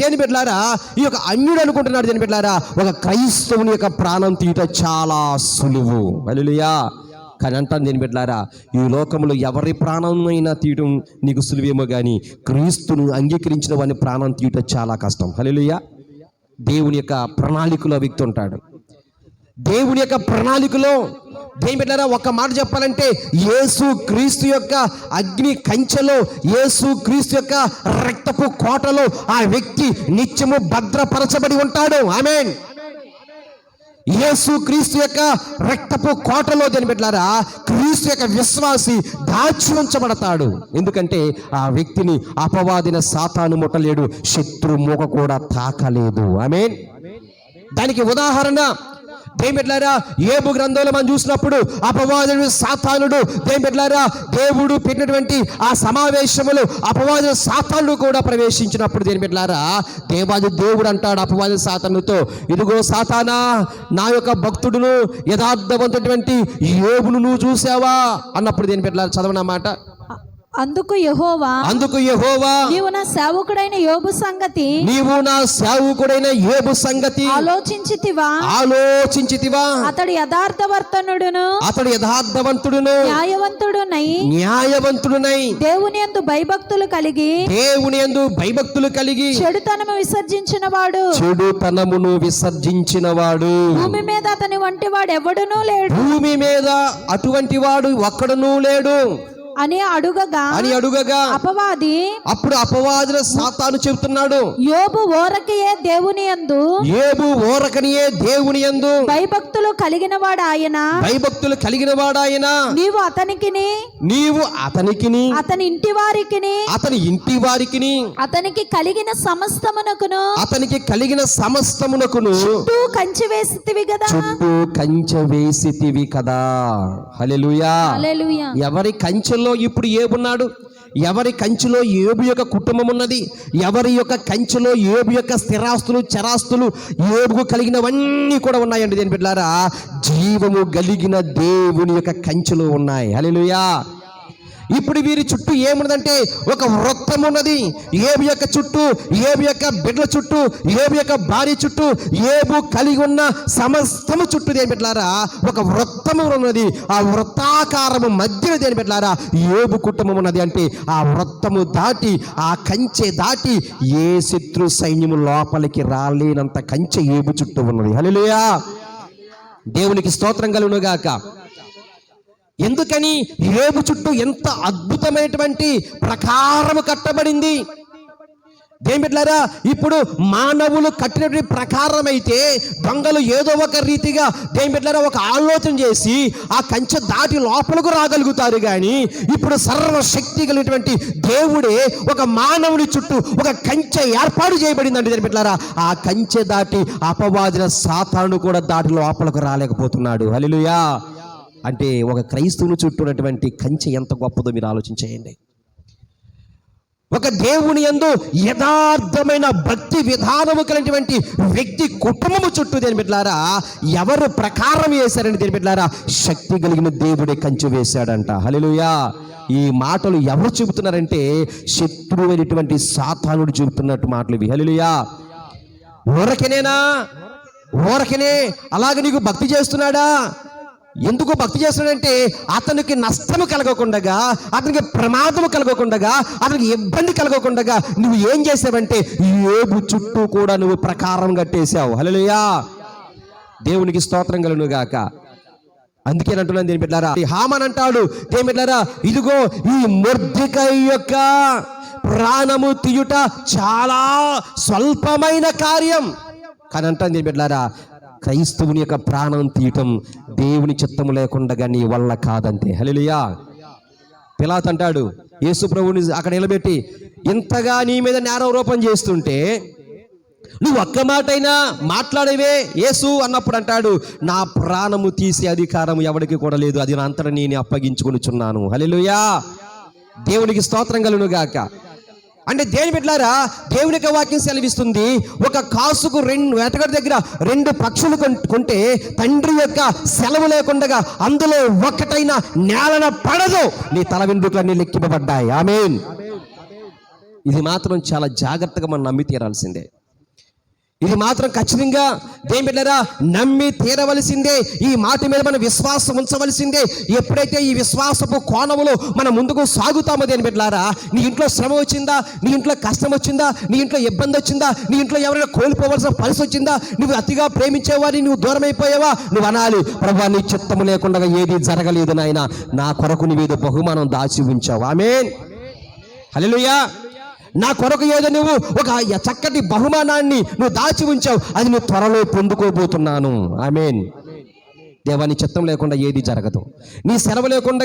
దేని బిడ్డలారా, ఈ యొక్క అన్యుడు అనుకుంటున్నాడు దేని బిడ్డలారా, ఒక క్రైస్తవుని యొక్క ప్రాణం తీయట చాలా సులువు. హల్లెలూయా. కానీ అంటాను దేని బిడ్డలారా, ఈ లోకంలో ఎవరి ప్రాణమైనా తీయటం నీకు సులువేమో కానీ క్రీస్తును అంగీకరించిన వాని ప్రాణం తీయటం చాలా కష్టం. హల్లెలూయా. దేవుని యొక్క ప్రణాళికలో వ్యక్తి ఉంటాడు. దేవుని యొక్క ప్రణాళికలో దేని బిడ్డలారా, ఒక్క మాట చెప్పాలంటే యేసు క్రీస్తు యొక్క అగ్ని కంచెలో, యేసు క్రీస్తు యొక్క రక్తపు కోటలో ఆ వ్యక్తి నిత్యము భద్రపరచబడి ఉంటాడు. ఆమేన్. యేసు క్రీస్తు యొక్క రక్తపు కోటలో దేని బిడ్డలారా, క్రీస్తు యొక్క విశ్వాసి దాచి ఉంచబడతాడు. ఎందుకంటే ఆ వ్యక్తిని అపవాదిన సాతాను ముట్టలేడు, శత్రు మూక కూడా తాకలేదు. ఆమేన్. దానికి ఉదాహరణ దేని బిడ్డలారా, యోబు గ్రంథంలో మనం చూసినప్పుడు అపవాదుడు సాతానుడు దేని బిడ్డలారా, దేవుడు పెట్టినటువంటి ఆ సమావేశములు అపవాదు సాతానుడు కూడా ప్రవేశించినప్పుడు దేని బిడ్డలారా, దేవుడు అంటాడు అపవాది సాతానుతో, ఇదిగో సాతానా, నా యొక్క భక్తుడును యథార్థవంతటువంటి యోబును నువ్వు చూసావా అన్నప్పుడు దేని బిడ్డలారా, చదవన మాట. అందుకు యెహోవా నీవు నా సేవకుడైన యోబు సంగతి ఆలోచించితివా అతడు యథార్థవంతుడును న్యాయవంతుడునై దేవుని యందు భయభక్తులు కలిగి చెడుతనమును విసర్జించినవాడు భూమి మీద అతని వంటి వాడు ఎవడునూ లేడు. భూమి మీద అటువంటి వాడు ఒక్కడునూ లేడు అని అడుగగా అప్పుడు అపవాదిన సాతాను చెబుతున్నాడు, యోబు ఓరకయే దేవుని యందు భయభక్తులు కలిగిన వాడాయన నీవు అతనికి అతని ఇంటి వారికి అతనికి కలిగిన సమస్తమునకును చుట్టూ కంచె వేసితివి కదా. హల్లెలూయా. ఎవరి కంచెలో ఇప్పుడు యోబున్నాడు, ఎవరి కంచెలో యోబు యొక్క కుటుంబం ఉన్నది, ఎవరి యొక్క కంచెలో యోబు యొక్క స్థిరాస్తులు చరాస్తులు యోబుకు కలిగినవన్నీ కూడా ఉన్నాయండి. దేని బిడ్డలారా, జీవము కలిగిన దేవుని యొక్క కంచెలో ఉన్నాయి. హల్లెలూయా. ఇప్పుడు వీరి చుట్టూ ఏమున్నదంటే ఒక వృత్తం ఉన్నది. యోబు యొక్క చుట్టూ, యోబు యొక్క బిడ్డల చుట్టూ, యోబు యొక్క భార్య చుట్టూ, యోబు కలిగి ఉన్న సమస్తము చుట్టూ దేని బిడ్డలారా ఒక వృత్తము ఉన్నది. ఆ వృత్తాకారము మధ్యలో దేని బిడ్డలారా యోబు కుటుంబం ఉన్నది. అంటే ఆ వృత్తము దాటి, ఆ కంచె దాటి ఏ శత్రు సైన్యము లోపలికి రాలేనంత కంచె యోబు చుట్టూ ఉన్నది. హల్లెలూయా. దేవునికి స్తోత్రం కలుగును గాక. ఎందుకని యోబు చుట్టూ ఎంత అద్భుతమైనటువంటి ప్రకారము కట్టబడింది. దేని బిడ్డలారా, ఇప్పుడు మానవులు కట్టినటువంటి ప్రకారం అయితే దొంగలు ఏదో ఒక రీతిగా దేని బిడ్డలారా ఒక ఆలోచన చేసి ఆ కంచె దాటి లోపలకు రాగలుగుతారు. కానీ ఇప్పుడు సర్వశక్తి కలిగినటువంటి దేవుడే ఒక మానవుని చుట్టూ ఒక కంచె ఏర్పాటు చేయబడిందండి. దేని బిడ్డలారా, ఆ కంచె దాటి అపవాదిన సాతాను కూడా దాటి లోపలకు రాలేకపోతున్నాడు. హల్లెలూయా. అంటే ఒక క్రైస్తవుని చుట్టూ ఉన్నటువంటి కంచె ఎంత గొప్పదో మీరు ఆలోచించేయండి. ఒక దేవుని యందు యథార్థమైన భక్తి విధానము కలిగినటువంటి వ్యక్తి కుటుంబము చుట్టూ దేని బిడ్డలారా ఎవరు ప్రకారం వేశారని దేని బిడ్డలారా శక్తి కలిగిన దేవుడే కంచె వేశాడంట. హల్లెలూయా. ఈ మాటలు ఎవరు చెబుతున్నారంటే శత్రువైనటువంటి సాతానుడు చెబుతున్నట్టు మాటలు ఇవి. హల్లెలూయా. ఊరకనే అలాగే నీకు భక్తి చేస్తున్నాడా? ఎందుకు భక్తి చేస్తున్నాడంటే అతనికి నష్టము కలగకుండా, అతనికి ప్రమాదము కలగకుండా, అతనికి ఇబ్బంది కలగకుండా నువ్వు ఏం చేసావంటే యోబు చుట్టూ కూడా నువ్వు ప్రకారం కట్టేశావు. హల్లెలూయా. దేవునికి స్తోత్రం కలుగును గాక. అందుకేనంటున్నాను దేని బిడ్డలారా, హామాన్ అంటాడు దేని బిడ్డలారా, ఇదిగో ఈ మొర్దెకై యొక్క ప్రాణము తీయుట చాలా స్వల్పమైన కార్యం. కానీ అంటాను దేని బిడ్డలారా, క్రైస్తవుని యొక్క ప్రాణం తీయటం దేవుని చిత్తము లేకుండా నీ వల్ల కాదంతే. హల్లెలూయా. పిలాతు అంటాడు యేసు ప్రభువుని అక్కడ నిలబెట్టి, ఇంతగా నీ మీద నేరారోపణ చేస్తుంటే నువ్వు ఒక్క మాటైనా మాట్లాడేవే యేసు అన్నప్పుడు అంటాడు, నా ప్రాణము తీసే అధికారం ఎవరికి కూడా లేదు, అది నా అంతటా నేను అప్పగించుకొనిచున్నాను. హల్లెలూయా. దేవునికి స్తోత్రం కలుగును గాక. అంటే దేని బిడ్డలారా దేవుని యొక్క వాక్యం సెలవిస్తుంది, ఒక కాసుకు వేటగాడి దగ్గర 2 పక్షులు కొంటే తండ్రి యొక్క సెలవు లేకుండా అందులో ఒక్కటైనా నేలన పడదు, నీ తల వెంట్రుకలన్నీ లెక్కింపబడ్డాయి. ఆమేన్. ఇది మాత్రం చాలా జాగ్రత్తగా మనం నమ్మి తీరాల్సిందే. ఇది మాత్రం ఖచ్చితంగా దేని బిడ్డలారా నమ్మి తీరవలసిందే. ఈ మాట మీద మనం విశ్వాసం ఉంచవలసిందే. ఎప్పుడైతే ఈ విశ్వాసపు కోణములో మనం ముందుకు సాగుతామో దేని బిడ్డలారా, నీ ఇంట్లో శ్రమ వచ్చిందా, నీ ఇంట్లో కష్టం వచ్చిందా, నీ ఇంట్లో ఇబ్బంది వచ్చిందా, నీ ఇంట్లో ఎవరైనా కోల్పోవలసిన పరిస్థితి వచ్చిందా, నువ్వు అతిగా ప్రేమించేవాడిని నువ్వు దూరం అయిపోయావా, నువ్వు అనాలి, ప్రభువా నీ చిత్తము లేకుండా ఏది జరగలేదు నాయన, నా కొరకు నీవేదో బహుమానం దాచి ఉంచావు. ఆమేన్, హల్లెలూయా. నా కొరకు ఏదో నువ్వు ఒక చక్కటి బహుమానాన్ని నువ్వు దాచి ఉంచావు, అది నువ్వు త్వరలో పొందుకోబోతున్నాను. ఆమేన్. దేవాని చిత్తం లేకుండా ఏది జరగదు, నీ సెలవు లేకుండా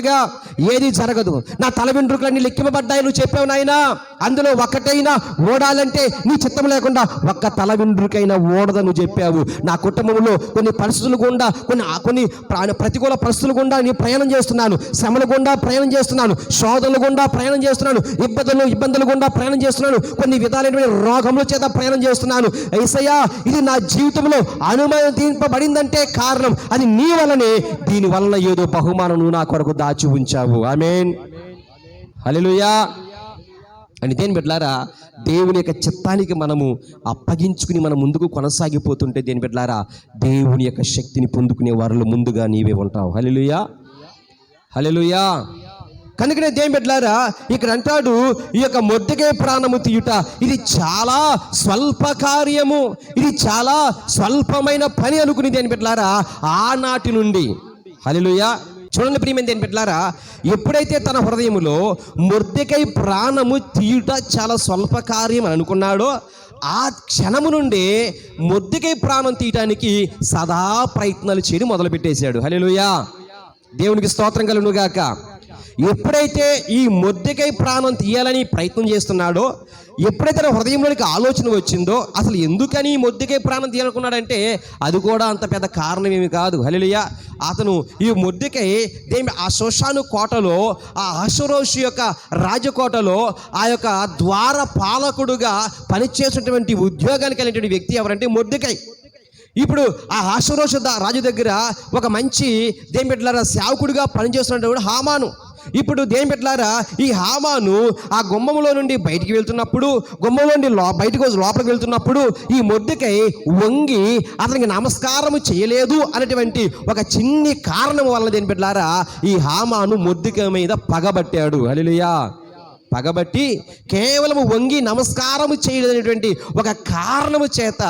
ఏది జరగదు. నా తల వెంట్రుకలన్నీ లెక్కింపబడ్డాయి నువ్వు చెప్పావు నాయనా, అందులో ఒక్కటైనా ఓడాలంటే నీ చిత్తం లేకుండా ఒక్క తల వెంట్రుకైనా ఓడదని చెప్పావు. నా కుటుంబంలో కొన్ని పరిస్థితులు గుండా కొన్ని ప్రతికూల పరిస్థితులు గుండా నేను ప్రయాణం చేస్తున్నాను, శ్రమల గుండా ప్రయాణం చేస్తున్నాను, శోధనల గుండా ప్రయాణం చేస్తున్నాను, ఇబ్బందుల గుండా ప్రయాణం చేస్తున్నాను, కొన్ని విధాలైన రోగముల చేత ప్రయాణం చేస్తున్నాను. యేసయ్యా, ఇది నా జీవితంలో అనుమతింపబడిందంటే కారణం అది నీ వలనే, దీని వలన ఏదో బహుమానం నువ్వు నా కొరకు దాచి ఉంచావు. ఆమేన్, హల్లెలూయా. అని దేని బిడ్డలారా, దేవుని యొక్క చిత్తానికి మనము అప్పగించుకుని మనం ముందుకు కొనసాగిపోతుంటే దేని బిడ్డలారా, దేవుని యొక్క శక్తిని పొందుకునే వారిలో ముందుగా నీవే ఉంటావు. హల్లెలూయా, హల్లెలూయా. కనుకనే దేని బిడ్డలారా, ఇక్కడ అంటాడు ఈ యొక్క మొర్దెకై ప్రాణము తీయుట ఇది చాలా స్వల్ప కార్యము, ఇది చాలా స్వల్పమైన పని అనుకుని దేని బిడ్డలారా ఆనాటి నుండి. హల్లెలూయా. చూడండి ప్రియమైన దేని బిడ్డలారా, ఎప్పుడైతే తన హృదయములో మొర్దెకై ప్రాణము తీయుట చాలా స్వల్ప కార్యం అని అనుకున్నాడో, ఆ క్షణము నుండి మొర్దెకై ప్రాణం తీయటానికి సదా ప్రయత్నాలు చేయడం మొదలుపెట్టేశాడు. హల్లెలూయా, దేవునికి స్తోత్రం కలుగును గాక. ఎప్పుడైతే ఈ మొర్దెకై ప్రాణం తీయాలని ప్రయత్నం చేస్తున్నాడో, ఎప్పుడైతే తన హృదయంలోనికి ఆలోచన వచ్చిందో, అసలు ఎందుకని ఈ మొర్దెకై ప్రాణం తీయాలనుకున్నాడంటే అది కూడా అంత పెద్ద కారణం ఏమి కాదు. హల్లెలూయా. అతను ఈ మొర్దెకై ఆ షోషాను కోటలో, ఆ అహష్వేరోషు యొక్క రాజకోటలో ఆ యొక్క ద్వార పాలకుడుగా పనిచేసినటువంటి ఉద్యోగానికి వెళ్ళినటువంటి వ్యక్తి ఎవరంటే మొర్దెకై. ఇప్పుడు ఆ అహష్వేరోషు రాజు దగ్గర ఒక మంచి దేని బిడ్డలారా సేవకుడిగా పనిచేస్తున్నటువంటి హామాను. ఇప్పుడు దేని బిడ్డలారా, ఈ హామాను ఆ గుమ్మములో నుండి బయటికి వెళ్తున్నప్పుడు, గుమ్మంలో నుండి లోపలికి వెళ్తున్నప్పుడు ఈ మొర్దెకై వంగి అతనికి నమస్కారం చేయలేదు అనేటువంటి ఒక చిన్ని కారణం వల్ల దేని బిడ్డలారా ఈ హామాను మొర్దెకై మీద పగబట్టాడు. హల్లెలూయా. పగబట్టి కేవలం వంగి నమస్కారము చేయలేనటువంటి ఒక కారణము చేత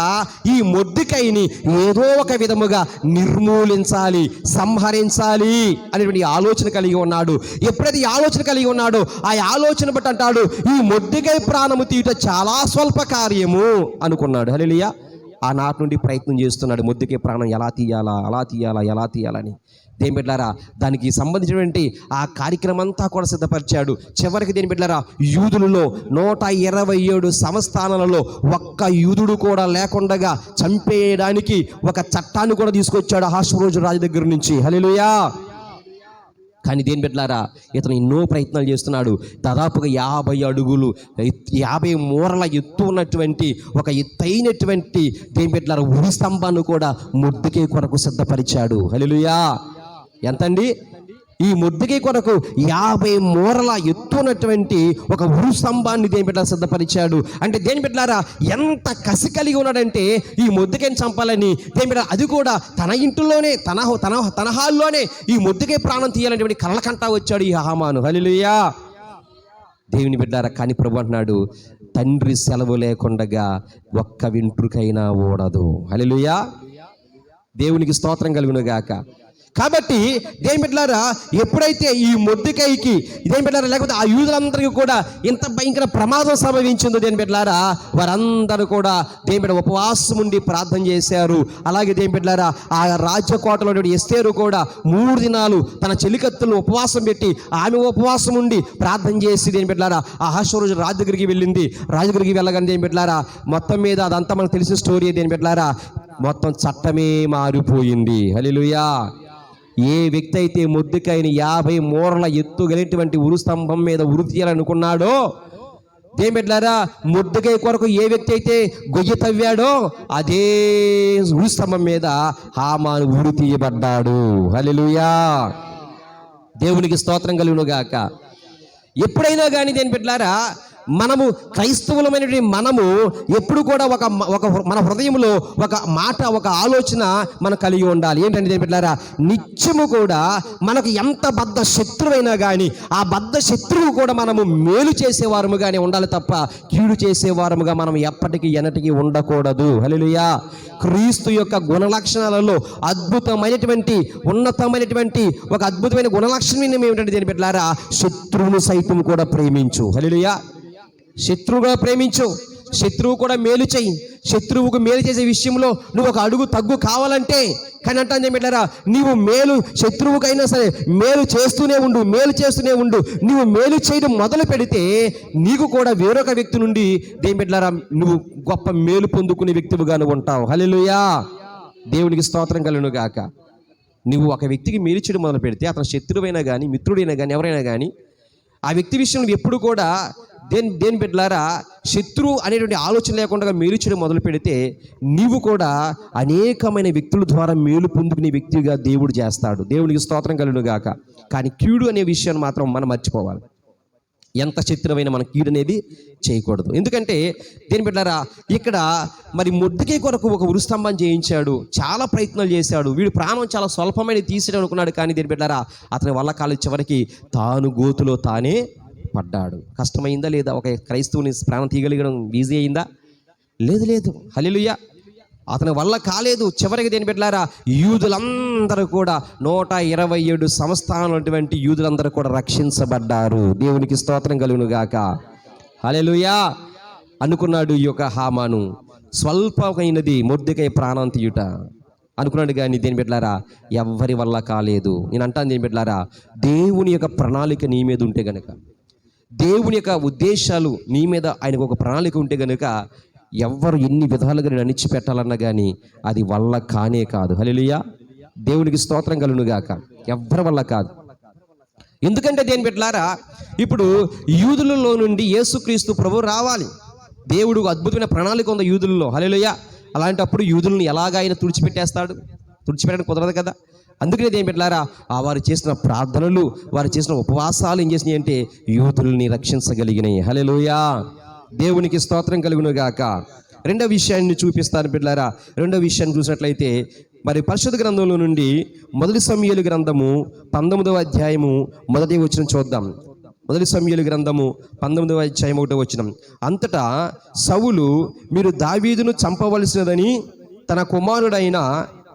ఈ మొర్దెకైని ఏదో ఒక విధముగా నిర్మూలించాలి, సంహరించాలి అనేటువంటి ఆలోచన కలిగి ఉన్నాడు. ఎప్పుడైతే ఈ ఆలోచన కలిగి ఉన్నాడో ఆ ఆలోచన బట్టి అంటాడు, ఈ మొర్దెకై ప్రాణము తీయట చాలా స్వల్ప కార్యము అనుకున్నాడు. హల్లెలూయా. ఆనాటి నుండి ప్రయత్నం చేస్తున్నాడు, మొర్దెకై ప్రాణం ఎలా తీయాలని. దేని బిడ్డలారా, దానికి సంబంధించినటువంటి ఆ కార్యక్రమం అంతా కూడా సిద్ధపరిచాడు. చివరికి దేని బిడ్డలారా, యూదులలో 127 సంస్థానాలలో ఒక్క యూదుడు కూడా లేకుండా చంపేయడానికి ఒక చట్టాన్ని కూడా తీసుకొచ్చాడు అహష్వేరోషు రాజు దగ్గర నుంచి. హల్లెలూయా. కానీ దేని బిడ్డలారా, ఇతను ఎన్నో ప్రయత్నాలు చేస్తున్నాడు. దాదాపుగా 50 అడుగులు 50 మూరల ఎత్తు ఉన్నటువంటి ఒక ఎత్తైనటువంటి దేని బిడ్డలారా ఉరి స్తంభాన్ని కూడా మొర్దెకై కొరకు సిద్ధపరిచాడు. హల్లెలూయా. ఎంతండి? ఈ మొర్దెకై కొరకు 50 మూరల ఎత్తు ఉన్నటువంటి ఒక ఉరు స్తంభాన్ని దేని బిడ్డలారా సిద్ధపరిచాడు. అంటే దేని బిడ్డలారా ఎంత కసి కలిగి ఉన్నాడంటే ఈ మొర్దెకైని చంపాలని దేని బిడ్డ, అది కూడా తన ఇంటిలోనే తన హాల్లోనే ఈ మొర్దెకై ప్రాణం తీయాలనేటువంటి కలలకంటా వచ్చాడు ఈ హామాను. హల్లెలూయా. దేవుని బిడ్డలారా, కానీ ప్రభు అంటున్నాడు, తండ్రి సెలవు లేకుండా ఒక్క వెంట్రుకైనా ఓడదు. హల్లెలూయా. దేవునికి స్తోత్రం కలుగును గాక. కాబట్టి దేని బిడ్డలారా, ఎప్పుడైతే ఈ మొర్దెకైకి దేని బిడ్డలారా లేకపోతే ఆ యూదులందరికీ కూడా ఇంత భయంకర ప్రమాదం సంభవించిందో దేని బిడ్డలారా, వారందరూ కూడా దేని బిడ్డ ఉపవాసం ఉండి ప్రార్థన చేశారు. అలాగే దేని బిడ్డలారా ఆ రాజ్యకోటలో ఎస్తేరు కూడా 3 దినాలు తన చెలికత్తులను ఉపవాసం పెట్టి ఆమె ఉపవాసం ఉండి ప్రార్థన చేసి దేని బిడ్డలారా ఆ అహష్వేరోషు రాజు దగ్గరికి వెళ్ళింది. రాజు దగ్గరికి వెళ్ళగానే దేని బిడ్డలారా మొత్తం మీద అదంతా మనకు తెలిసిన స్టోరీ. దేని బిడ్డలారా మొత్తం చట్టమే మారిపోయింది. హల్లెలూయా. ఏ వ్యక్తి అయితే మొర్దెకైని 50 మూరల ఎత్తు కలిగినటువంటి ఉరు స్తంభం మీద ఉరి తీయాలనుకున్నాడో, దేని బిడ్డలారా మొర్దెకై కొరకు ఏ వ్యక్తి అయితే గొయ్యి తవ్వాడో అదే ఉరు స్తంభం మీద హామాను ఉరి తీయబడ్డాడు. హల్లెలూయా. దేవునికి స్తోత్రం కలుగును గాక. ఎప్పుడైనా కానీ దేని బిడ్డలారా మనము క్రైస్తవులమైనటువంటి మనము ఎప్పుడు కూడా ఒక మన హృదయంలో ఒక మాట, ఒక ఆలోచన మనం కలిగి ఉండాలి. ఏంటంటే దేని బిడ్డలారా, నిత్యము కూడా మనకు ఎంత బద్ధ శత్రువైనా కానీ ఆ బద్ధ శత్రువు కూడా మనము మేలు చేసేవారముగానే ఉండాలి తప్ప కీడు చేసేవారముగా మనం ఎప్పటికీ ఎన్నటికీ ఉండకూడదు. హల్లెలూయా. క్రీస్తు యొక్క గుణ లక్షణాలలో అద్భుతమైనటువంటి ఉన్నతమైనటువంటి ఒక అద్భుతమైన గుణలక్షణం ఏమిటంటే దేని బిడ్డలారా, శత్రువును సైతం కూడా ప్రేమించు. హల్లెలూయా. శత్రువుగా ప్రేమించు, శత్రువు కూడా మేలు చేయి. శత్రువుకు మేలు చేసే విషయంలో నువ్వు ఒక అడుగు తగ్గు కావాలంటే, కానీ అంటాను బిడ్డలారా, నీవు మేలు శత్రువుకైనా సరే మేలు చేస్తూనే ఉండు, మేలు చేస్తూనే ఉండు. నువ్వు మేలు చేయడం మొదలు పెడితే నీకు కూడా వేరొక వ్యక్తి నుండి దేని బిడ్డలారా నువ్వు గొప్ప మేలు పొందుకునే వ్యక్తివిగా నువ్వు ఉంటావు. హల్లెలూయా. దేవునికి స్తోత్రం కలుగును గాక. నువ్వు ఒక వ్యక్తికి మేలు చేయడం మొదలు పెడితే అతను శత్రువైనా కానీ మిత్రుడైనా కానీ ఎవరైనా కానీ ఆ వ్యక్తి విషయంలో ఎప్పుడు కూడా దేని బిడ్డలారా శత్రువు అనేటువంటి ఆలోచన లేకుండా మేలు చేయడం మొదలు పెడితే నీవు కూడా అనేకమైన వ్యక్తుల ద్వారా మేలు పొందుకునే వ్యక్తిగా దేవుడు చేస్తాడు. దేవునికి స్తోత్రం కలుగును గాక. కానీ కీడు అనే విషయాన్ని మాత్రం మనం మర్చిపోవాలి. ఎంత శత్రువైనా మన కీడు అనేది చేయకూడదు. ఎందుకంటే దేని బిడ్డలారా ఇక్కడ మరి మొర్దెకై కొరకు ఒక ఉరుస్తంభం చేయించాడు, చాలా ప్రయత్నాలు చేశాడు. వీడు ప్రాణం చాలా స్వల్పమైన తీసేయడం అనుకున్నాడు. కానీ దేని బిడ్డలారా అతని వల్ల కాలు చివరికి తాను గోతులో తానే పడ్డాడు. కష్టమైందా లేదా? ఒక క్రైస్తవుని ప్రాణం తీయగలిగడం ఈజీ అయిందా? లేదు. హల్లెలూయా. అతని వల్ల కాలేదు. చివరికి దేని బిడ్డలారా యూదులందరూ కూడా 127 సంస్థానాలటువంటి యూదులందరూ కూడా రక్షించబడ్డారు. దేవునికి స్తోత్రం కలుగును గాక. హల్లెలూయా. అనుకున్నాడు ఈ యొక్క హామాను స్వల్పమైనది మొర్దెకై ప్రాణం తీయుట అనుకున్నాడు. కానీ దేని బిడ్డలారా ఎవ్వరి వల్ల కాలేదు. నేను అంటాను దేని బిడ్డలారా, దేవుని యొక్క ప్రణాళిక నీ మీద ఉంటే గనుక, దేవుని యొక్క ఉద్దేశాలు నీ మీద ఆయనకు ఒక ప్రణాళిక ఉంటే గనుక ఎవ్వరు ఎన్ని విధాలుగా నేను అణిచిపెట్టాలన్నా కానీ అది వల్ల కానే కాదు. హల్లెలూయా. దేవునికి స్తోత్రం కలుగును గాక. ఎవ్వరి వల్ల కాదు. ఎందుకంటే దేని బిడ్డలారా ఇప్పుడు యూదులలో నుండి యేసుక్రీస్తు ప్రభు రావాలి. దేవుడు అద్భుతమైన ప్రణాళిక ఉంది యూదులలో. హల్లెలూయా. అలాంటప్పుడు యూదులను ఎలాగ ఆయన తుడిచిపెట్టేస్తాడు? తుడిచిపెట్టడానికి కుదరదు కదా. అందుకనే దేని బిడ్డలారా వారు చేసిన ప్రార్థనలు, వారు చేసిన ఉపవాసాలు ఏం చేసినాయి అంటే యూదుల్ని రక్షించగలిగినాయి. హల్లెలూయా. దేవునికి స్తోత్రం కలుగును గాక. రెండవ విషయాన్ని చూపిస్తాను బిడ్డలారా. రెండవ విషయాన్ని చూసినట్లయితే మరి పరిశుద్ధ గ్రంథంలో నుండి మొదటి సమూయేలు గ్రంథము 19వ అధ్యాయము 1వ వచనం చూద్దాం. మొదటి సమూయేలు గ్రంథము 19వ అధ్యాయం 1వ వచనం. అంతటా సౌలు మీరు దావీదును చంపవలసినదని తన కుమారుడైన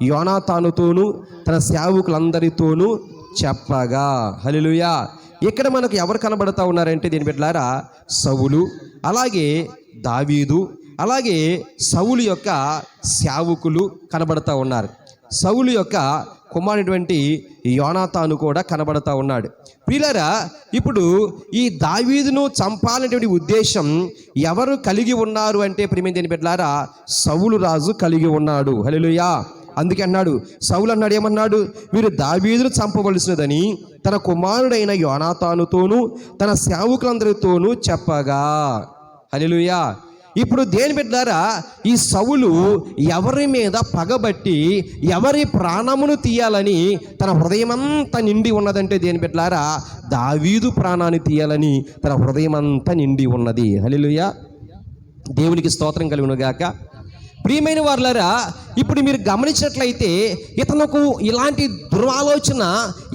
యోనాతానుతోను తన సేవకులందరితోనూ చెప్పగా. హల్లెలూయా. ఇక్కడ మనకు ఎవరు కనబడతా ఉన్నారంటే దీని బిడ్డలారా సౌలు, అలాగే దావీదు, అలాగే సౌలు యొక్క సేవకులు కనబడతా ఉన్నారు. సౌలు యొక్క కుమారుడైనటువంటి యోనాతాను కూడా కనబడతా ఉన్నాడు. ప్రియులారా ఇప్పుడు ఈ దావీదును చంపాలనేటువంటి ఉద్దేశం ఎవరు కలిగి ఉన్నారు అంటే ప్రియమైన బిడ్డలారా సౌలు రాజు కలిగి ఉన్నాడు. హల్లెలూయా. అందుకే అన్నాడు, సౌలు అన్నాడు, ఏమన్నాడు? మీరు దావీదును చంపవలసినదని తన కుమారుడైన యోనాతానుతోనూ తన సేవకులందరితోనూ చెప్పగా. హల్లెలూయా. ఇప్పుడు దేని బిడ్డలారా ఈ సౌలు ఎవరి మీద పగబట్టి ఎవరి ప్రాణమును తీయాలని తన హృదయమంతా నిండి ఉన్నదంటే దేని బిడ్డలారా దావీదు ప్రాణాన్ని తీయాలని తన హృదయమంతా నిండి ఉన్నది. హల్లెలూయా. దేవునికి స్తోత్రం కలుగును గాక. ప్రియమైన వారులారా ఇప్పుడు మీరు గమనించినట్లయితే ఇతనుకు ఇలాంటి దురాలోచన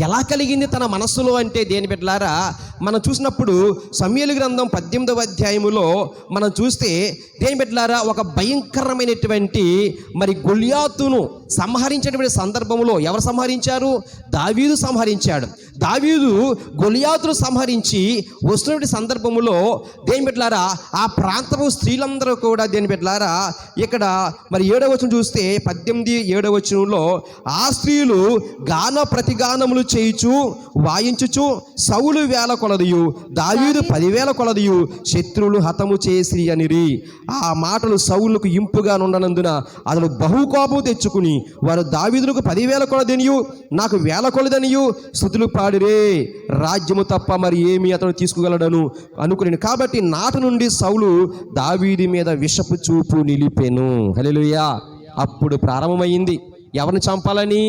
ఎలా కలిగింది తన మనస్సులో అంటే దేని బిడ్డలారా మనం చూసినప్పుడు సమూయేలు గ్రంథం 18వ అధ్యాయములో మనం చూస్తే దేని బిడ్డలారా ఒక భయంకరమైనటువంటి మరి గొల్యాతును సంహరించినటువంటి సందర్భంలో ఎవరు సంహరించారు? దావీదు సంహరించాడు. దావీదు గొల్యాతును సంహరించి వస్తున్నటువంటి సందర్భంలో దేని బిడ్డలారా ఆ ప్రాంతపు స్త్రీలందరూ కూడా దేని బిడ్డలారా ఇక్కడ మరి 7వ వచనం చూస్తే 18:7వ వచనంలో ఆ స్త్రీలు గాన ప్రతిగానములు చేయుచు వాయించుచు సౌలు 1000 కొలదియు దావీదు 10,000 కొలదియు శత్రువులు హతము చేసి అనిరి. ఆ మాటలు సౌలుకు ఇంపుగా నుండనందున అతడు బహుకోపం తెచ్చుకుని వారు దావీదులకు 10,000 కొలదనియు నాకు 1000 కొలదనియు స్తుతులు పాడిరే. రాజ్యము తప్ప మరి ఏమి అతడు తీసుకోగలడను అనుకుని కాబట్టి నాటి నుండి సౌలు దావీదు మీద విషపు చూపు నిలిపెను. హల్లెలూయా. అప్పుడు ప్రారంభమైంది ఎవరిని చంపాలని?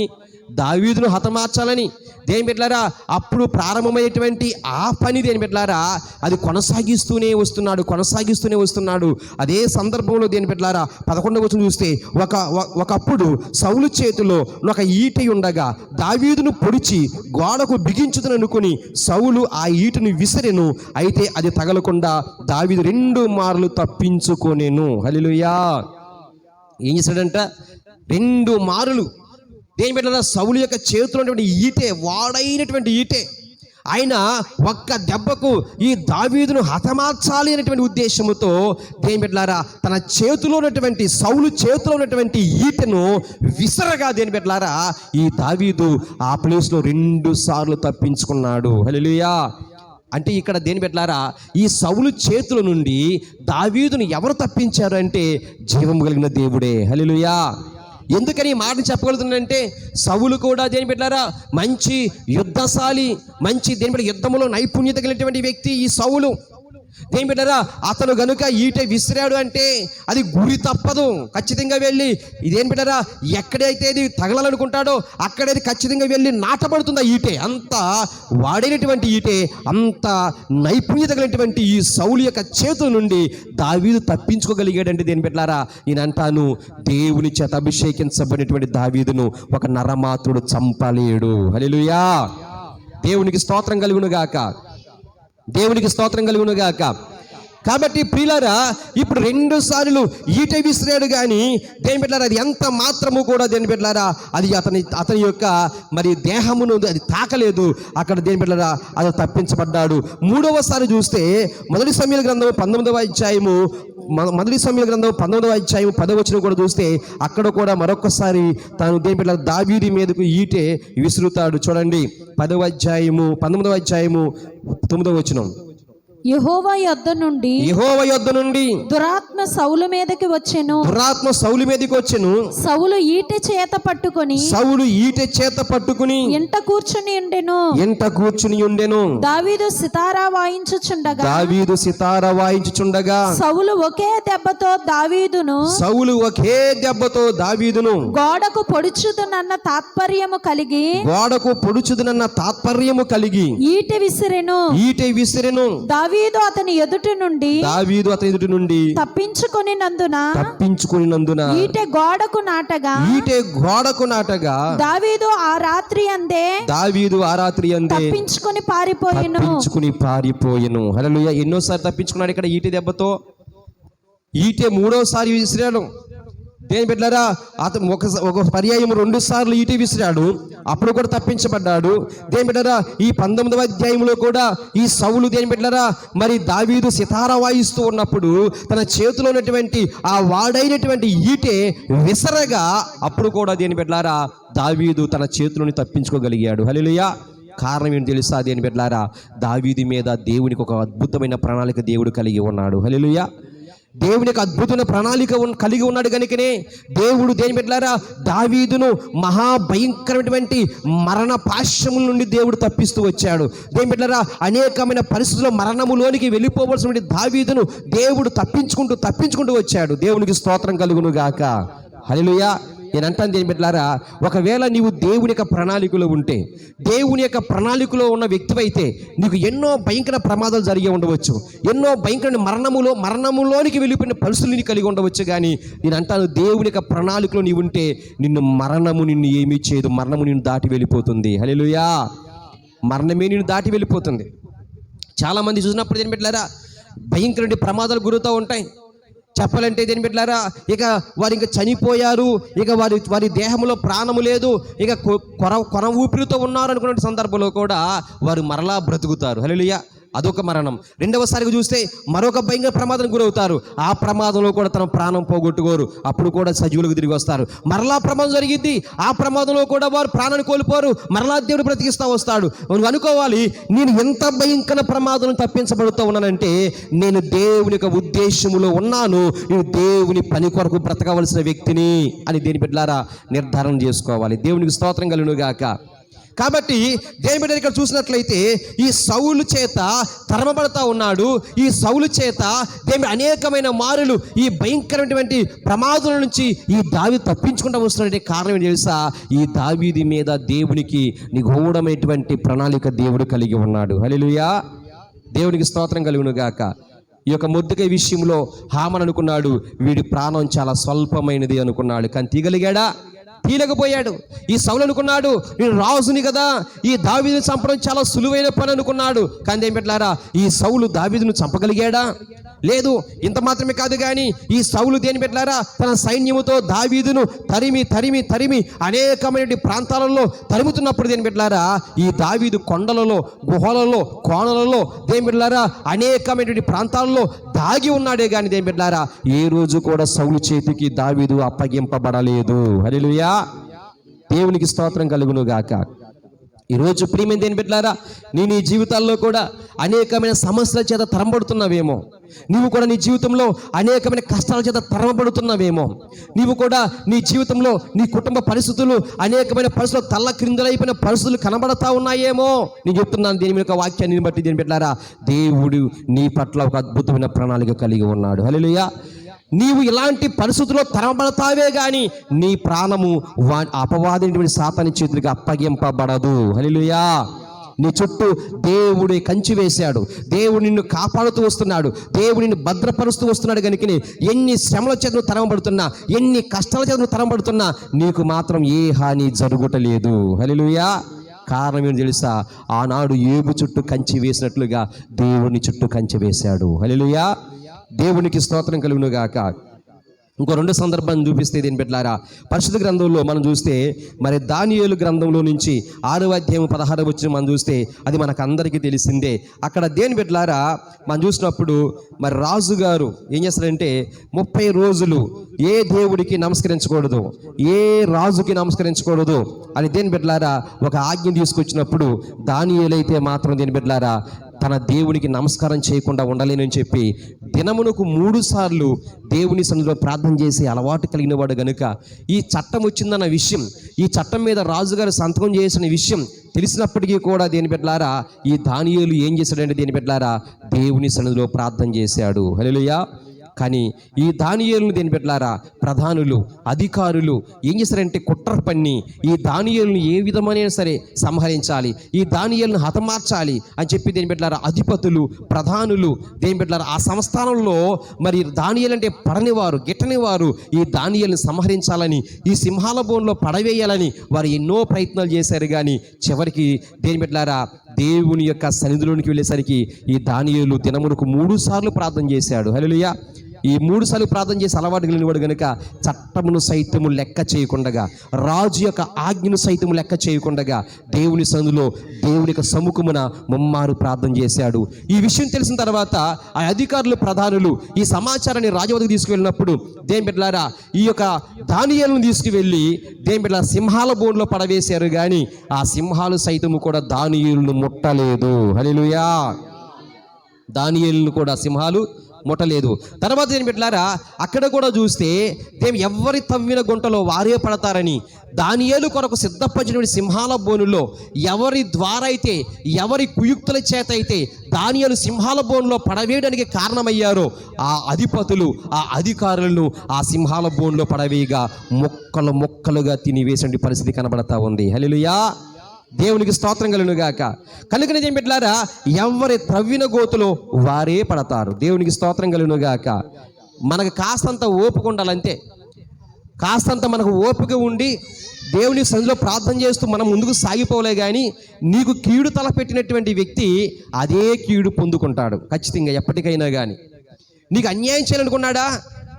దావీదును హతమార్చాలని దేని బిడ్డలారా అప్పుడు ప్రారంభమైనటువంటి ఆ పని దేని బిడ్డలారా అది కొనసాగిస్తూనే వస్తున్నాడు. అదే సందర్భంలో దేని బిడ్డలారా 11వ వచనం చూస్తే ఒకప్పుడు సౌలు చేతిలో ఒక ఈటె ఉండగా దావీదును పొడిచి గోడకు బిగించుదననుకుని సౌలు ఆ ఈటను విసిరెను. అయితే అది తగలకుండా దావీదు 2 మార్లు తప్పించుకొనెను. హల్లెలూయా. ఏం చేశాడంట? 2 మారులు దేని బిడ్డలారా సౌలు యొక్క చేతిలో ఉన్నటువంటి ఈటె, వాడైనటువంటి ఈటె, ఆయన ఒక్క దెబ్బకు ఈ దావీదును హతమార్చాలి అనేటువంటి ఉద్దేశంతో దేని బిడ్డలారా తన చేతిలో ఉన్నటువంటి సౌలు చేతిలో ఉన్నటువంటి ఈటెను విసరగా దేని బిడ్డలారా ఈ దావీదు ఆ ప్లేస్లో 2 సార్లు తప్పించుకున్నాడు. హల్లెలూయా. అంటే ఇక్కడ దేని బిడ్డలారా ఈ సౌలు చేతుల నుండి దావీదును ఎవరు తప్పించారు అంటే జీవం కలిగిన దేవుడే. హల్లెలూయా. ఎందుకని ఈ మాట చెప్పగలుగుతుందంటే సౌలు కూడా దేని బిడ్డలారా మంచి యుద్ధశాలి, మంచి దేని బిడ్డ యుద్ధములో నైపుణ్యత కలిగినటువంటి వ్యక్తి ఈ సౌలు. దేని బిడ్డలారా అతను గనుక ఈటె విసిరాడు అంటే అది గురి తప్పదు. ఖచ్చితంగా వెళ్ళి ఇదేం బిడ్డలారా ఎక్కడైతే ఇది తగలాలనుకుంటాడో అక్కడైతే ఖచ్చితంగా వెళ్ళి నాటబడుతుంది ఆ ఈటె. అంత వాడైనటువంటి ఈటె, అంత నైపుణ్యత కలిగినటువంటి ఈ సౌలు యొక్క చేతుల నుండి దావీదు తప్పించుకోగలిగాడంటే దేని బిడ్డలారా నేను అంటాను దేవుని చేత అభిషేకించబడినటువంటి దావీదును ఒక నరమాత్రుడు చంపలేడు. హల్లెలూయా. దేవునికి స్తోత్రం కలుగును గాక. కాబట్టి ప్రియులారా ఇప్పుడు 2 సార్లు ఈటె విసిరాడు కానీ దేని బిడ్డలారా అది ఎంత మాత్రము కూడా దేని బిడ్డలారా అది అతని యొక్క మరి దేహమును అది తాకలేదు. అక్కడ దేని బిడ్డలారా అది తప్పించబడ్డాడు. 3వ సారి చూస్తే మొదటి సమూయేలు గ్రంథం 19వ అధ్యాయము 10వ వచనం కూడా చూస్తే అక్కడ కూడా మరొకసారి తాను దేని బిడ్డలారా దావీదు మీదకు ఈటె విసురుతాడు. చూడండి 19వ అధ్యాయము 9వ వచనం. యెహోవా యొద్ద నుండి దురాత్మ సౌలు మీదకి వచ్చెను. సౌలు ఈటె చేత పట్టుకొని ఎంట కూర్చుని ఉండెను. దావీదు సితారా వాయించుచుండగా సౌలు ఒకే దెబ్బతో దావీదును గోడకు పొడుచుదునన్న తాత్పర్యము కలిగి ఈటె విసిరెను. దావీదు అతని ఎదుటి నుండి తప్పించుకొనినందున ఈటె గోడకు నాటగా దావీదు ఆ రాత్రి అందే తప్పించుకొని పారిపోయెను. హల్లెలూయా. ఎన్నోసారి తప్పించుకున్నాడు ఇక్కడ ఈటె దెబ్బతో. ఈటె 3వసారి విసిరాడు. దేని బిడ్డలారా అతను ఒక పర్యాయం 2 సార్లు ఈటె విసిరాడు, అప్పుడు కూడా తప్పించబడ్డాడు. దేని బిడ్డలారా ఈ 19వ అధ్యాయంలో కూడా ఈ సౌలు దేని బిడ్డలారా మరి దావీదు సితారా వాయిస్తూ ఉన్నప్పుడు తన చేతిలో ఉన్నటువంటి ఆ వాడైనటువంటి ఈటె విసరగా అప్పుడు కూడా దేని బిడ్డలారా దావీదు తన చేతిలోని తప్పించుకోగలిగాడు. హల్లెలూయా. కారణం ఏంటి తెలుసా దేని బిడ్డలారా దావీదు మీద దేవునికి ఒక అద్భుతమైన ప్రణాళిక దేవుడు కలిగి ఉన్నాడు. హల్లెలూయా. దేవుని యొక్క అద్భుతమైన ప్రణాళిక కలిగి ఉన్నాడు కనుకనే దేవుడు దేని బిడ్డలారా దావీదును మహాభయంకరమైనటువంటి మరణ పాశముల నుండి దేవుడు తప్పిస్తూ వచ్చాడు. దేని బిడ్డలారా అనేకమైన పరిస్థితుల్లో మరణములోనికి వెళ్ళిపోవలసిన దావీదును దేవుడు తప్పించుకుంటూ వచ్చాడు. దేవునికి స్తోత్రం కలుగును గాక. హల్లెలూయా. నేను అంటాను దేని బిడ్డలారా ఒకవేళ నీవు దేవుని యొక్క ప్రణాళికలో ఉంటే, దేవుని యొక్క ప్రణాళికలో ఉన్న వ్యక్తివైతే నీకు ఎన్నో భయంకర ప్రమాదాలు జరిగి ఉండవచ్చు, ఎన్నో భయంకర మరణములోనికి వెళ్ళిపోయిన పరిస్థితులు కలిగి ఉండవచ్చు. కానీ నేను అంటాను దేవుని యొక్క ప్రణాళికలో నీవు ఉంటే నిన్ను ఏమీ చేయదు. మరణము నిన్ను దాటి వెళ్ళిపోతుంది. హల్లెలూయా. మరణమే నిన్ను దాటి వెళ్ళిపోతుంది. చాలామంది చూసినప్పుడు దేని బిడ్డలారా భయంకర ప్రమాదాలు గురవుతూ ఉంటాయి. చెప్పాలంటే దేని బిడ్డలారా ఇక వారు ఇంకా చనిపోయారు, ఇక వారి దేహంలో ప్రాణము లేదు, ఇక కొన ఊపిరితో ఉన్నారు అనుకున్న సందర్భంలో కూడా వారు మరలా బ్రతుకుతారు. హల్లెలూయా. అదొక మరణం. 2వసారిగా చూస్తే మరొక భయంకర ప్రమాదం గురవుతారు. ఆ ప్రమాదంలో కూడా తన ప్రాణం పోగొట్టుకోరు, అప్పుడు కూడా సజీవులకు తిరిగి వస్తారు. మరలా ప్రమాదం జరిగింది, ఆ ప్రమాదంలో కూడా వారు ప్రాణాన్ని కోల్పోరు, మరలా దేవుడు బ్రతికిస్తూ వస్తాడు. నువ్వు అనుకోవాలి నేను ఎంత భయంకర ప్రమాదం తప్పించబడుతూ ఉన్నానంటే నేను దేవుని యొక్క ఉద్దేశములో ఉన్నాను, నేను దేవుని పని కొరకు బ్రతకవలసిన వ్యక్తిని అని దేని బిడ్డలారా నిర్ధారణ చేసుకోవాలి. దేవునికి స్తోత్రం కలుగును గాక. కాబట్టి దేవుని బిడ్డ ఇక్కడ చూసినట్లయితే ఈ సౌలు చేత తరమబడతా ఉన్నాడు. ఈ సౌలు చేత దేవుడు అనేకమైన మారులు ఈ భయంకరమైనటువంటి ప్రమాదాల నుంచి ఈ దావీదు తప్పించుకుంటూ వస్తున్నటువంటి కారణం ఏంటి తెలుసా? ఈ దావీదు మీద దేవునికి నిగూఢమైనటువంటి ప్రణాళిక దేవుడు కలిగి ఉన్నాడు. హల్లెలూయా, దేవునికి స్తోత్రం కలుగును గాక. ఈ యొక్క మొర్దెకై విషయంలో హామాను అనుకున్నాడు, వీడి ప్రాణం చాలా స్వల్పమైనది అనుకున్నాడు, కానీ తీయగలిగాడా? తీయలేకపోయాడు. ఈ సౌలు అనుకున్నాడు, నేను రాజుని కదా, ఈ దావీదుని చంపడం చాలా సులువైన పని అనుకున్నాడు. కానీ ఏం పెట్టారా, ఈ సౌలు దావీదును చంపగలిగాడా? లేదు. ఇంత మాత్రమే కాదు, కానీ ఈ సౌలు దేని పెట్టారా, తన సైన్యముతో దావీదును తరిమి తరిమి తరిమి అనేకమైన ప్రాంతాలలో తరుముతున్నప్పుడు దేని పెట్టారా, ఈ దావీదు కొండలలో, గుహలలో, కోణలలో దేని పెట్టారా అనేకమైనటువంటి ప్రాంతాలలో దాగి ఉన్నాడే కానీ దేని పెట్టారా ఏ రోజు కూడా సౌలు చేతికి దావీదు అప్పగింపబడలేదు. హల్లెలూయా, దేవునికి స్తోత్రం కలుగును గాక. ఈరోజు ప్రియమైన దేని పెట్టారా, నీ జీవితాల్లో కూడా అనేకమైన సమస్యల చేత తరమబడుతున్నావేమో, నీవు కూడా నీ జీవితంలో అనేకమైన కష్టాల చేత తరమబడుతున్నావేమో, నీవు కూడా నీ జీవితంలో నీ కుటుంబ పరిస్థితులు అనేకమైన పరిస్థితులు తల్ల క్రిందలైపోయిన పరిస్థితులు కనబడతా ఉన్నాయేమో. నేను చెప్తున్నాను దీని మీద వాక్యాన్ని బట్టి దేని పెట్టారా, దేవుడు నీ పట్ల ఒక అద్భుతమైన ప్రణాళిక కలిగి ఉన్నాడు. హల్లెలూయా, నీవు ఇలాంటి పరిస్థితుల్లో తరమబడతావే కానీ నీ ప్రాణము అపవాదినటువంటి సాతాను చేతులకు అప్పగింపబడదు. హల్లెలూయా, నీ చుట్టూ దేవుడు కంచి వేశాడు, దేవుడు నిన్ను కాపాడుతూ వస్తున్నాడు, దేవుడు నిన్ను భద్రపరుస్తూ వస్తున్నాడు. కనుక ఎన్ని శ్రమల చేత తరమబడుతున్నా, ఎన్ని కష్టాల చేత తరమబడుతున్నా నీకు మాత్రం ఏ హాని జరుగుటలేదు. హల్లెలూయా, కారణం ఏంటి తెలుసా, ఆనాడు యోబు చుట్టూ కంచి వేసినట్లుగా దేవుని చుట్టూ కంచి వేశాడు. హల్లెలూయా, దేవునికి స్తోత్రం కలుగును గాక. ఇంకో 2 సందర్భాన్ని చూపిస్తే దేని పెట్టారా, పరిశుద్ధ గ్రంథంలో మనం చూస్తే మరి దానియేలు గ్రంథంలో నుంచి 6వ అధ్యాయం 16వ వచనం మనం చూస్తే అది మనకు అందరికీ తెలిసిందే. అక్కడ దేని పెట్టారా మనం చూసినప్పుడు మరి రాజుగారు ఏం చేస్తారంటే 30 రోజులు ఏ దేవుడికి నమస్కరించకూడదు, ఏ రాజుకి నమస్కరించకూడదు అని దేని పెట్టారా ఒక ఆజ్ఞ తీసుకొచ్చినప్పుడు దానియేలు అయితే మాత్రం దేని పెట్టారా తన దేవునికి నమస్కారం చేయకుండా ఉండలేనని చెప్పి దినమునకు 3 సార్లు దేవుని సన్నిధిలో ప్రార్థన చేసే అలవాటు కలిగిన వాడు గనుక ఈ చట్టం వచ్చిందన్న విషయం, ఈ చట్టం మీద రాజుగారు సంతకం చేసిన విషయం తెలిసినప్పటికీ కూడా దేని పెట్టారా ఈ దానియేలు ఏం చేశాడంటే దేని పెట్టారా దేవుని సన్నిధిలో ప్రార్థన చేశాడు. హల్లెలూయా, కానీ ఈ దానియేలును దేని పెట్టారా ప్రధానులు, అధికారులు ఏం చేశారంటే కుట్ర పన్ని ఈ దానియేలును ఏ విధమైన సరే సంహరించాలి, ఈ దానియేలును హతమార్చాలి అని చెప్పి దేని పెట్టారా అధిపతులు, ప్రధానులు దేని పెట్టారా ఆ సంస్థానంలో మరి దానియేలు అంటే పడనివారు, గిట్టనివారు ఈ దానియేలును సంహరించాలని, ఈ సింహాల బోన్లో పడవేయాలని వారు ఎన్నో ప్రయత్నాలు చేశారు. కానీ చివరికి దేని పెట్టారా దేవుని యొక్క సన్నిధిలోనికి వెళ్ళేసరికి ఈ దానియేలు దినమునకు 3 సార్లు ప్రార్థన చేశాడు. హల్లెలూయా, ఈ 3 సార్లు ప్రార్థన చేసి అలవాటు కలిగినవాడు కనుక చట్టమును సైతము లెక్క చేయకుండగా, రాజు యొక్క ఆజ్ఞను సైతము లెక్క చేయకుండగా దేవుని సన్నిధిలో దేవుని యొక్క సముఖమున ముమ్మారు ప్రార్థన చేశాడు. ఈ విషయం తెలిసిన తర్వాత ఆ అధికారులు, ప్రధానులు ఈ సమాచారాన్ని రాజవద్దకు తీసుకువెళ్ళినప్పుడు దేని బిడ్డలారా ఈ యొక్క దానియేలును తీసుకువెళ్ళి దేని బిడ్డలారా సింహాల బోన్లో పడవేశారు. కానీ ఆ సింహాలు సైతము కూడా దానియేలును ముట్టలేదు. హల్లెలూయా, దానియేలును కూడా సింహాలు ముట్టలేదు. తర్వాత ఏం పెట్టారా అక్కడ కూడా చూస్తే దేవి ఎవరి తవ్విన గుంటలో వారే పడతారని దానియేలు కొరకు సిద్ధపరిచిన సింహాల బోనులో ఎవరి ద్వారా అయితే, ఎవరి కుయుక్తుల చేత అయితే దానియేలు సింహాల బోన్లో పడవేయడానికి కారణమయ్యారో ఆ అధిపతులు, ఆ అధికారులను ఆ సింహాల బోన్లో పడవేయగా ముక్కలు ముక్కలుగా తినివేసే పరిస్థితి కనబడతా ఉంది. హల్లెలూయా, దేవునికి స్తోత్రం కలుగును గాక. కనుక ఏం పెట్టారా ఎవరి త్రవ్విన గోతులో వారే పడతారు. దేవునికి స్తోత్రం కలుగును గాక. మనకు కాస్తంత ఓపిక ఉండాలంతే, కాస్తంత మనకు ఓపిక ఉండి దేవుని సన్నిధిలో ప్రార్థన చేస్తూ మనం ముందుకు సాగిపోలే. కానీ నీకు కీడు తలపెట్టినటువంటి వ్యక్తి అదే కీడు పొందుకుంటాడు ఖచ్చితంగా ఎప్పటికైనా. కానీ నీకు అన్యాయం చేయాలనుకున్నాడా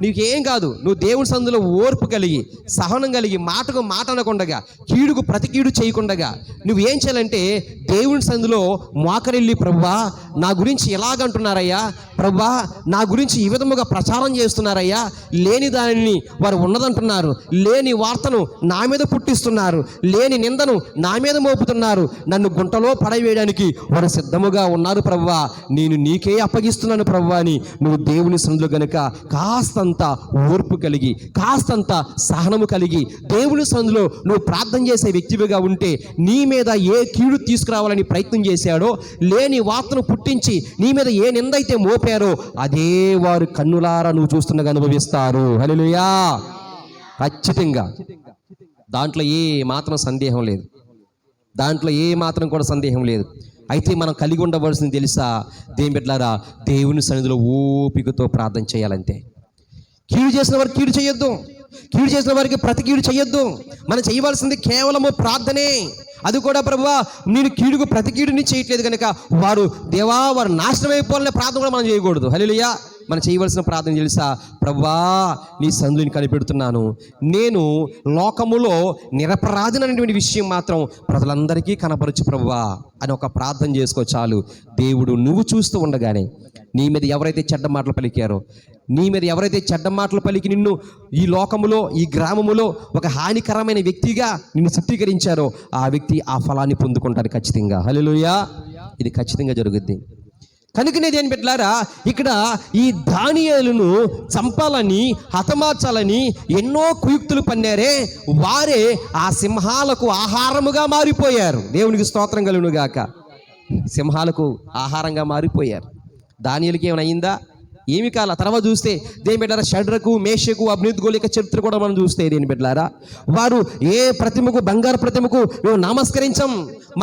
నీకేం కాదు, నువ్వు దేవుని సన్నిధిలో ఓర్పు కలిగి, సహనం కలిగి, మాటకు మాట అనకుండగా, కీడుకు ప్రతి కీడు చేయకుండగా నువ్వేం చేయాలంటే దేవుని సందులో మోకరిల్లి, ప్రభువా నా గురించి ఎలాగంటున్నారయ్యా, ప్రభువా నా గురించి ఈ విధముగా ప్రచారం చేస్తున్నారయ్యా, లేని దానిని వారు ఉన్నదంటున్నారు, లేని వార్తను నా మీద పుట్టిస్తున్నారు, లేని నిందను నా మీద మోపుతున్నారు, నన్ను గుంటలో పడవేయడానికి వారు సిద్ధముగా ఉన్నారు ప్రభువా, నేను నీకే అప్పగిస్తున్నాను ప్రభువా అని నువ్వు దేవుని సందులో గనుక కాస్తంత ఓర్పు కలిగి, కాస్తంత సహనము కలిగి దేవుని సందులో నువ్వు ప్రార్థన చేసే వ్యక్తివిగా ఉంటే, నీ మీద ఏ కీడు తీసుకురావాలని ప్రయత్నం చేశాడో, లేని వార్తను పుట్టించి నీ మీద ఏ నిందైతే మోపారో అదే వారు కన్నులారా నువ్వు చూస్తుండగా అనుభవిస్తారు. హల్లెలూయా. ఖచ్చితంగా దాంట్లో ఏ మాత్రం సందేహం లేదు, దాంట్లో ఏ మాత్రం కూడా సందేహం లేదు. అయితే మనం కలిగి ఉండవలసింది తెలుసా దేవుని బిడ్డలారా, దేవుని సన్నిధిలో ఓపికతో ప్రార్థన చేయాలంతే. కీడు చేసిన వారికి కీడు చేయొద్దు, కీడు చేసిన వారికి ప్రతి కీడు చేయొద్దు. మనం చేయవలసింది కేవలము ప్రార్థనే. అది కూడా ప్రభువా నేను కీడుకు ప్రతి కీడుని చేయట్లేదు కనుక వారు దేవా వారు నాశనం అయిపోవాలనే ప్రార్థన కూడా మనం చేయకూడదు. హల్లెలూయా. మనం చేయవలసిన ప్రార్థన తెలుసా, ప్రభువా నీ సన్నిధిని కనిపెడుతున్నాను, నేను లోకములో నిరపరాధినటువంటి విషయం మాత్రం ప్రజలందరికీ కనపరచు ప్రభువా అని ఒక ప్రార్థన చేసుకో చాలు. దేవుడు నువ్వు చూస్తూ ఉండగానే నీ మీద ఎవరైతే చెడ్డ మాటలు పలికారో, నీ మీద ఎవరైతే చెడ్డ మాటలు పలికి నిన్ను ఈ లోకములో ఈ గ్రామములో ఒక హానికరమైన వ్యక్తిగా నిన్ను చిత్రీకరించారో ఆ వ్యక్తి ఆ ఫలాన్ని పొందుకుంటారు ఖచ్చితంగా. హల్లెలూయా. ఇది ఖచ్చితంగా జరుగుద్ది. కనుకనే దేని బిడ్డలారా, ఇక్కడ ఈ దానియేలును చంపాలని హతమార్చాలని ఎన్నో కుయుక్తులు పన్నారే, వారే ఆ సింహాలకు ఆహారముగా మారిపోయారు. దేవునికి స్తోత్రం కలుగును గాక. సింహాలకు ఆహారంగా మారిపోయారు. దానియేలుకి ఏమైనా అయిందా? ఏమి కాల. తర్వాత చూస్తే దేని బిడ్డారా, షడ్రకు మేషకు అబ్నేద్గోల యొక్క చరిత్ర కూడా మనం చూస్తే దేని బిడ్డలారా, వారు ఏ ప్రతిమకు, బంగారు ప్రతిమకు మేము నమస్కరించం,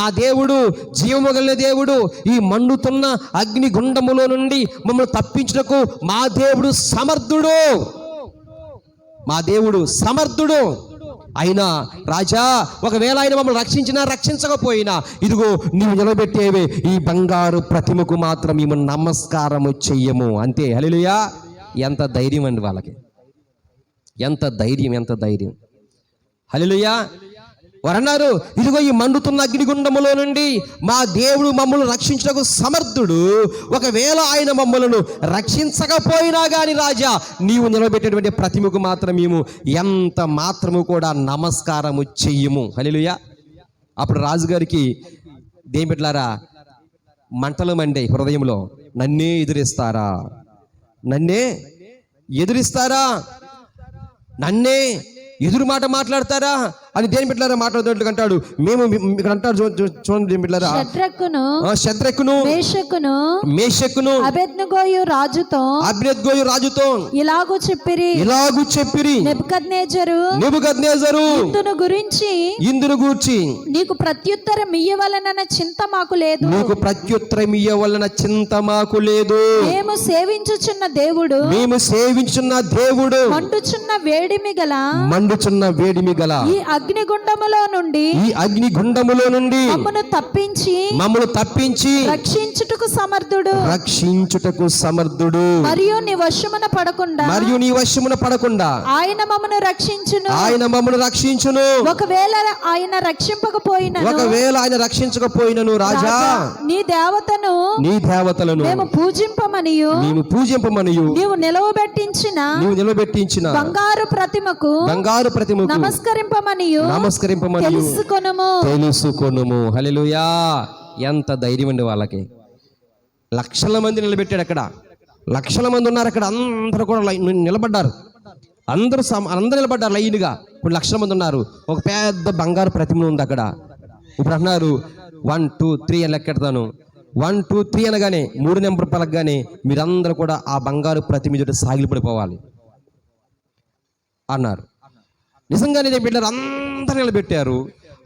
మా దేవుడు జీవము కలిగిన దేవుడు, ఈ మండుతున్న అగ్ని గుండములో నుండి మమ్మల్ని తప్పించుటకు మా దేవుడు సమర్థుడు, మా దేవుడు సమర్థుడు. అయినా రాజా ఒకవేళ ఆయన మమ్మల్ని రక్షించినా రక్షించకపోయినా ఇదిగో నీవు నిలబెట్టేవే ఈ బంగారు ప్రతిమకు మాత్రం మేము నమస్కారము చెయ్యము అంతే. హల్లెలూయా. ఎంత ధైర్యం అండి వాళ్ళకి, ఎంత ధైర్యం, ఎంత ధైర్యం. హల్లెలూయా. వారు అన్నారు, ఇదిగో ఈ మండుతున్న అగ్నిగుండములో నుండి మా దేవుడు మమ్మల్ని రక్షించడానికి సమర్థుడు, ఒకవేళ ఆయన మమ్మలను రక్షించకపోయినా కానీ రాజా నీవు నిలబెట్టేటువంటి ప్రతిమకు మాత్రం మేము ఎంత మాత్రము కూడా నమస్కారము చెయ్యము. హల్లెలూయా. అప్పుడు రాజుగారికి దేని బిడ్డలారా మంటలు మండే హృదయంలో, నన్నే ఎదిరిస్తారా, నన్నే ఎదిరిస్తారా, నన్నే ఎదురు మాట మాట్లాడతారా అని దేని బిడ్డలారా మాట్లాడుతూ అంటాడు. మేము ఇక్కడ అంటారు చూడండి దేని బిడ్డలారా, శద్రకును మేషకును అబేద్నెగోయు రాజుతో ఇలాగు చెప్పిరి నెబుకద్నెజరు ఇందును గూర్చి నీకు ప్రత్యుత్తరం ఇయ్యవలన చింత మాకు లేదు, మేము సేవించుచున్న దేవుడు మండుచున్న వేడిమి గల ఈ అగ్నిగుండములో నుండి మమ్మను తప్పించి రక్షించుటకు సమర్థుడు మరియు నీ వశమున పడకుండా ఆయన మమ్మను రక్షించును. ఒకవేళ ఆయన రక్షించకపోయినను రాజా నీ దేవతలను మేము పూజింపమనియు నీవు నిలవబెట్టించిన బంగారు ప్రతిమకు నమస్కరింపమనియు తెలుసుకొనుము. హల్లెలూయా. ఎంత ధైర్యం అండి వాళ్ళకి. లక్షల మంది నిలబెట్టాడు అక్కడ, లక్షల మంది ఉన్నారు అక్కడ, అందరూ కూడా నిలబడ్డారు, అందరూ నిలబడ్డారు లైన్గా. ఇప్పుడు లక్షల మంది ఉన్నారు, ఒక పెద్ద బంగారు ప్రతిమ ఉంది అక్కడ. ఇప్పుడు అన్నారు 1 2 3 అని లెక్కెడతాను. 1 2 3 అనగానే 3 నెంబర్ పలకగానే మీరందరూ కూడా ఆ బంగారు ప్రతిమ చుట్టూ సాగిలిపడిపోవాలి అన్నారు. నిజంగానే బిడ్డలు అందరూ నిలబెట్టారు.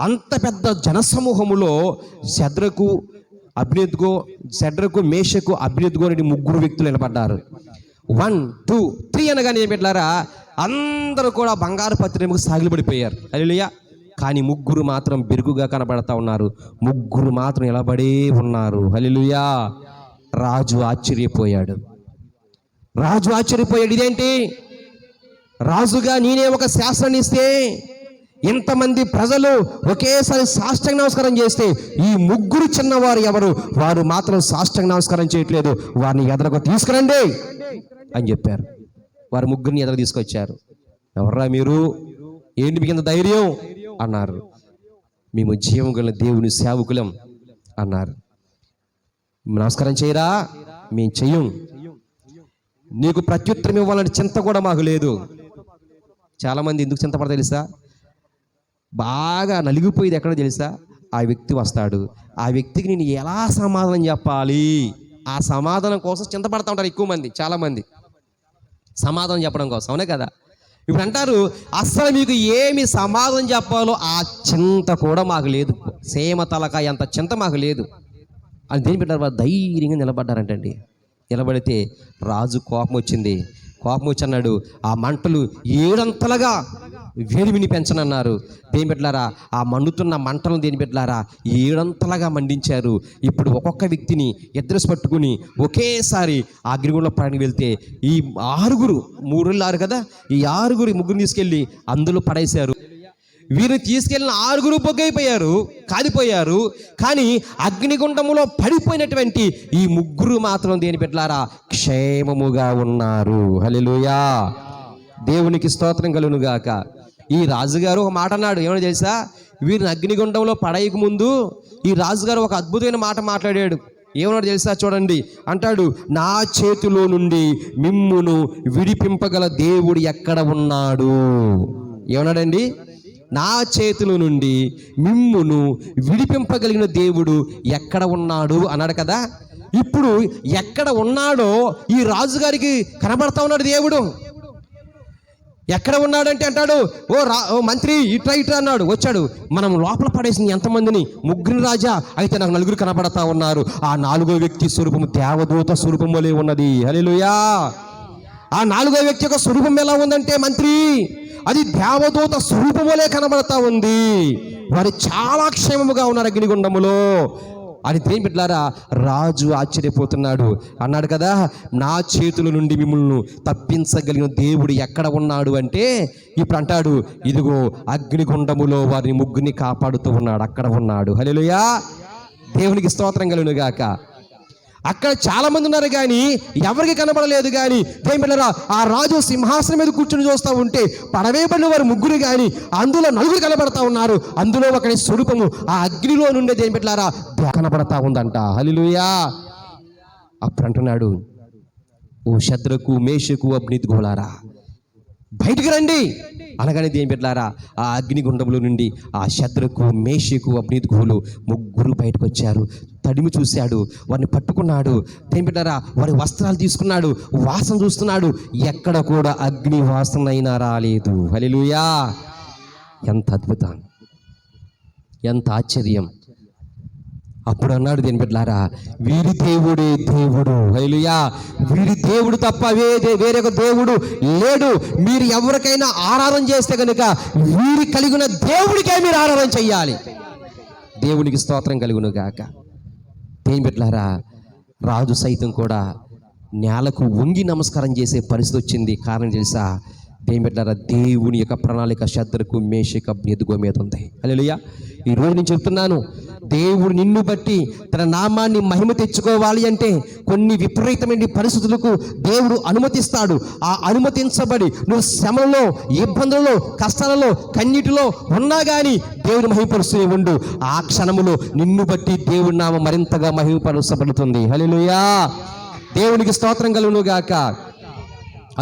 అంత పెద్ద జనసమూహములో శద్రకు మేషకు అబ్నేద్గో అనే 3 వ్యక్తులు నిలబడ్డారు. 1 2 3 అనగానే బిడ్డలారా అందరూ కూడా బంగారు ప్రతిమకు సాగిలిపడిపోయారు. హల్లెలూయా. కానీ 3 మాత్రం బెరుకుగా కనబడతా ఉన్నారు, 3 మాత్రం నిలబడే ఉన్నారు. హల్లెలూయా. రాజు ఆశ్చర్యపోయాడు. ఇదేంటి రాజుగా నేనే ఒక శాసనాన్ని ఇస్తే ఇంతమంది ప్రజలు ఒకేసారి సాష్టాంగ నమస్కారం చేస్తే ఈ ముగ్గురు చిన్నవారు ఎవరు? వారు మాత్రం సాష్టాంగ నమస్కారం చేయట్లేదు. వారిని ఎదరకు తీసుకురండి అని చెప్పారు. వారు ముగ్గురిని ఎదరకు తీసుకొచ్చారు. ఎవర్రా మీరు? ఏంటి మీకు ఇంత ధైర్యం అన్నారు. మేము జీవం గల దేవుని సేవకులం అన్నారు. నమస్కారం చేయరా? మేము చెయ్యం. నీకు ప్రత్యుత్తరం ఇవ్వాలని చింత కూడా మాకు లేదు. చాలామంది ఎందుకు చింతపడతా తెలుసా? బాగా నలిగిపోయేది ఎక్కడో తెలుసా? ఆ వ్యక్తి వస్తాడు, ఆ వ్యక్తికి నేను ఎలా సమాధానం చెప్పాలి, ఆ సమాధానం కోసం చింతపడతా ఉంటారు ఎక్కువ మంది. చాలామంది సమాధానం చెప్పడం కోసం, అవునే కదా? ఇప్పుడు అంటారు అస్సలు మీకు ఏమి సమాధానం చెప్పాలో ఆ చింత కూడా మాకు లేదు, సేమ తలకాయ అంత చింత మాకు లేదు అని దేని పెట్టారు? వారు ధైర్యంగా నిలబడ్డారంటండి. నిలబడితే రాజు కోపం వచ్చింది. కోపం వచ్చి అన్నాడు, ఆ మంటలు ఏడంతలుగా వేడిమిని పెంచనన్నారు. దేని పెట్టారా? ఆ మండుతున్న మంటలను దేని పెట్టారా? ఏడంతలుగా మండించారు. ఇప్పుడు ఒక్కొక్క వ్యక్తిని ఎద్రస్ పట్టుకుని ఒకేసారి ఆ అగ్నిగుండంలో ప్రయాణం వెళ్తే ఈ 6 3 కదా, ఈ 6 ముగ్గురు తీసుకెళ్ళి అందులో పడేశారు. వీరిని తీసుకెళ్ళిన 6 పొగ్గైపోయారు, కాలిపోయారు. కానీ అగ్నిగుండములో పడిపోయినటువంటి ఈ 3 మాత్రం దేని పెట్టారా? క్షేమముగా ఉన్నారు. హల్లెలూయా, దేవునికి స్తోత్రం కలుగును గాక. ఈ రాజుగారు ఒక మాట అన్నాడు. ఏమని తెలుసా? వీరిని అగ్నిగుండంలో పడేయక ముందు ఈ రాజుగారు ఒక అద్భుతమైన మాట మాట్లాడాడు. ఏమన్నాడు తెలుసా? చూడండి, అంటాడు, నా చేతిలో నుండి మిమ్మును విడిపింపగల దేవుడు ఎక్కడ ఉన్నాడు? ఏమన్నాడండి? నా చేతుల నుండి మిమ్మును విడిపింపగలిగిన దేవుడు ఎక్కడ ఉన్నాడు అన్నాడు కదా. ఇప్పుడు ఎక్కడ ఉన్నాడో ఈ రాజుగారికి కనబడతా ఉన్నాడు దేవుడు. ఎక్కడ ఉన్నాడంటే అంటాడు, ఓ మంత్రి ఇట్రా అన్నాడు. వచ్చాడు. మనం లోపల పడేసింది ఎంతమందిని? 3 రాజా. అయితే నాకు 4 కనబడతా ఉన్నారు. ఆ 4వ వ్యక్తి స్వరూపము దేవదూత స్వరూపం వలె ఉన్నది. హల్లెలూయా. ఆ 4వ వ్యక్తి యొక్క స్వరూపం ఎలా ఉందంటే మంత్రి, అది దేవదూత స్వరూపం వలె కనబడతా ఉంది. వారు చాలా క్షేమముగా ఉన్నారు అగ్నిగుండములో అని దేని బిడ్డలారా రాజు ఆశ్చర్యపోతున్నాడు. అన్నాడు కదా, నా చేతుల నుండి మిమ్మల్ని తప్పించగలిగిన దేవుడు ఎక్కడ ఉన్నాడు అంటే ఇప్పుడు అంటాడు, ఇదిగో అగ్నిగుండములో వారిని 3 కాపాడుతూ ఉన్నాడు, అక్కడ ఉన్నాడు. హల్లెలూయా, దేవునికి స్తోత్రం కలుగును గాక. అక్కడ చాలా మంది ఉన్నారు కానీ ఎవరికి కనబడలేదు. కానీ దేని బిడ్డలారా ఆ రాజు సింహాసనం మీద కూర్చుని చూస్తూ ఉంటే పడవేయబడిన వారు 3 కానీ అందులో 4 కనబడతా ఉన్నారు. అందులో ఒకరి స్వరూపము ఆ అగ్నిలో నుండే దేని బిడ్డలారా కనబడతా ఉందంట. హల్లెలూయా. అప్పుడు అంటున్నాడు, ఓ శద్రకు మేషకు అబ్నిద్గోలారా బయటికి రండి అనగానే దేని బిడ్డలారా ఆ అగ్నిగుండంలో నుండి ఆ శద్రకు మేషకు అబ్నిద్గోలు 3 బయటకు వచ్చారు. తడిమి చూశాడు, వారిని పట్టుకున్నాడు. దేని బిడ్డలారా వారి వస్త్రాలు తీసుకున్నాడు, వాసన చూస్తున్నాడు. ఎక్కడ కూడా అగ్ని వాసన అయినా రాలేదు. హల్లెలూయా, ఎంత అద్భుతం, ఎంత ఆశ్చర్యం. అప్పుడు అన్నాడు దేని బిడ్డలారా, వీరి దేవుడే దేవుడు. హల్లెలూయా, వీరి దేవుడు తప్ప వేరొక దేవుడు లేడు. మీరు ఎవరికైనా ఆరాధన చేస్తే కనుక వీరి కలిగిన దేవుడికే మీరు ఆరాధన చెయ్యాలి. దేవునికి స్తోత్రం కలుగును గాక. దేని బిడ్డలారా రాజు సైతం కూడా నేలకు వంగి నమస్కారం చేసే పరిస్థితి వచ్చింది. కారణం తెలుసా? దేని బిడ్డలారా దేవుని యొక్క ప్రణాళిక శద్రకు మేషకు అబ్నిద్గో మీద ఉంది. హల్లెలూయా. ఈరోజు నేను చెప్తున్నాను, దేవుడు నిన్ను బట్టి తన నామాన్ని మహిమ తెచ్చుకోవాలి అంటే కొన్ని విపరీతమైన పరిస్థితులకు దేవుడు అనుమతిస్తాడు. ఆ అనుమతించబడి నువ్వు శ్రమలో, ఇబ్బందులలో, కష్టాలలో, కన్నీటిలో ఉన్నా కానీ దేవుడు మహిమపరుస్తూ ఉండు. ఆ క్షణములో నిన్ను బట్టి దేవుడి నామం మరింతగా మహిమపరచబడుతుంది. హల్లెలూయా, దేవునికి స్తోత్రం కలుగును గాక.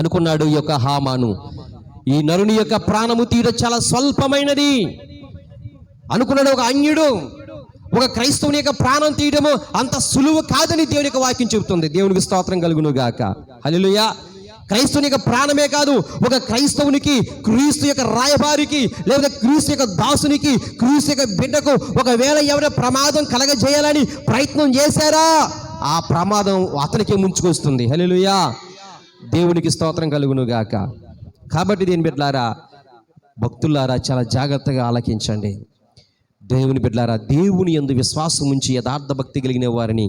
అనుకున్నాడు ఈ యొక్క హామాను, ఈ నరుని యొక్క ప్రాణము తీర చాలా స్వల్పమైనది అనుకున్నాడు. ఒక అన్యుడు, ఒక క్రైస్తవుని యొక్క ప్రాణం తీయడము అంత సులువు కాదని దేవుని యొక్క వాక్యం చెబుతుంది. దేవునికి స్తోత్రం కలుగును గాక. హల్లెలూయా. క్రైస్తవుని యొక్క ప్రాణమే కాదు, ఒక క్రైస్తవునికి, క్రీస్తు యొక్క రాయబారికి, లేదా క్రీస్తు యొక్క దాసునికి, క్రీస్తు యొక్క బిడ్డకు ఒకవేళ ఎవరైనా ప్రమాదం కలగజేయాలని ప్రయత్నం చేశారా ఆ ప్రమాదం అతనికే ముంచుకొస్తుంది. హల్లెలూయా, దేవునికి స్తోత్రం కలుగును గాక. కాబట్టి దేని బిడ్డలారా, భక్తులారా చాలా జాగ్రత్తగా ఆలకించండి. దేవుని బిడ్డలారా, దేవుని యందు విశ్వాసం ఉంచి యథార్థ భక్తి కలిగిన వారిని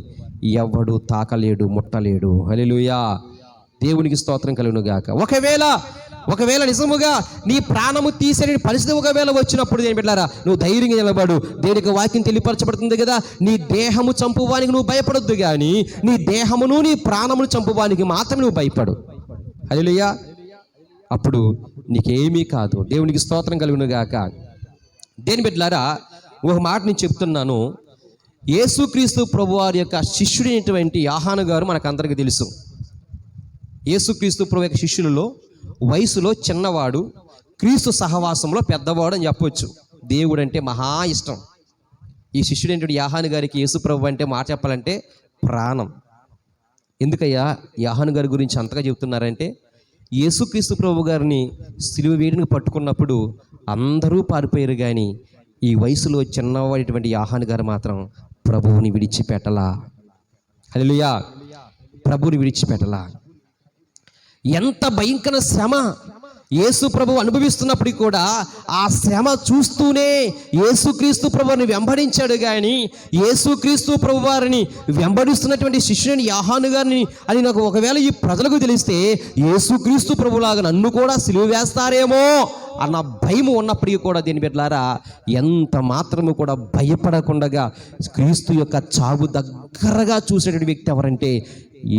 ఎవడు తాకలేడు, ముట్టలేడు. హల్లెలూయా, దేవునికి స్తోత్రం కలుగును గాక. ఒకవేళ నిజముగా నీ ప్రాణము తీసే పరిస్థితి ఒకవేళ వచ్చినప్పుడు దేని బిడ్డలారా నువ్వు ధైర్యంగా నిలబడు. దేనికి వాక్యం తెలియపరచబడుతుంది కదా, నీ దేహము చంపువానికి నువ్వు భయపడొద్దు, కానీ నీ దేహమును నీ ప్రాణమును చంపువానికి మాత్రమే నువ్వు భయపడు. హల్లెలూయా. అప్పుడు నీకేమీ కాదు. దేవునికి స్తోత్రం కలుగును గాక. దేని బిడ్డలారా ఒక మాట నేను చెప్తున్నాను. యేసుక్రీస్తు ప్రభువారి యొక్క శిష్యుడైనటువంటి యోహాను గారు మనకందరికీ తెలుసు. యేసుక్రీస్తు ప్రభు యొక్క శిష్యులలో వయసులో చిన్నవాడు, క్రీస్తు సహవాసంలో పెద్దవాడు అని చెప్పొచ్చు. దేవుడు అంటే మహా ఇష్టం. ఈ శిష్యుడైనటువంటి యోహాను గారికి యేసు ప్రభు అంటే మాట చెప్పాలంటే ప్రాణం. ఎందుకయ్యా యోహాను గారి గురించి అంతగా చెబుతున్నారంటే, యేసుక్రీస్తు ప్రభు గారిని సిలువ వేడిని పట్టుకున్నప్పుడు అందరూ పారిపోయారు, కానీ ఈ వయసులో చిన్నవాడిటువంటి యోహాను గారు మాత్రం ప్రభువుని విడిచిపెట్టలా. హల్లెలూయా. ప్రభువుని విడిచిపెట్టలా. ఎంత భయంకర శ్రమ యేసు ప్రభు అనుభవిస్తున్నప్పటికీ కూడా ఆ శ్రమ చూస్తూనే యేసుక్రీస్తు ప్రభువారిని వెంబడించాడు. కానీ యేసుక్రీస్తు ప్రభు వారిని వెంబడిస్తున్నటువంటి శిష్యుని యోహాను గారిని అని నాకు ఒకవేళ ఈ ప్రజలకు తెలిస్తే యేసుక్రీస్తు ప్రభులాగా నన్ను కూడా సిలువ వేస్తారేమో అన్న భయం ఉన్నప్పటికీ కూడా దీని బిడ్డలారా ఎంత మాత్రము కూడా భయపడకుండా క్రీస్తు యొక్క చావు దగ్గరగా చూసేటువంటి వ్యక్తి ఎవరంటే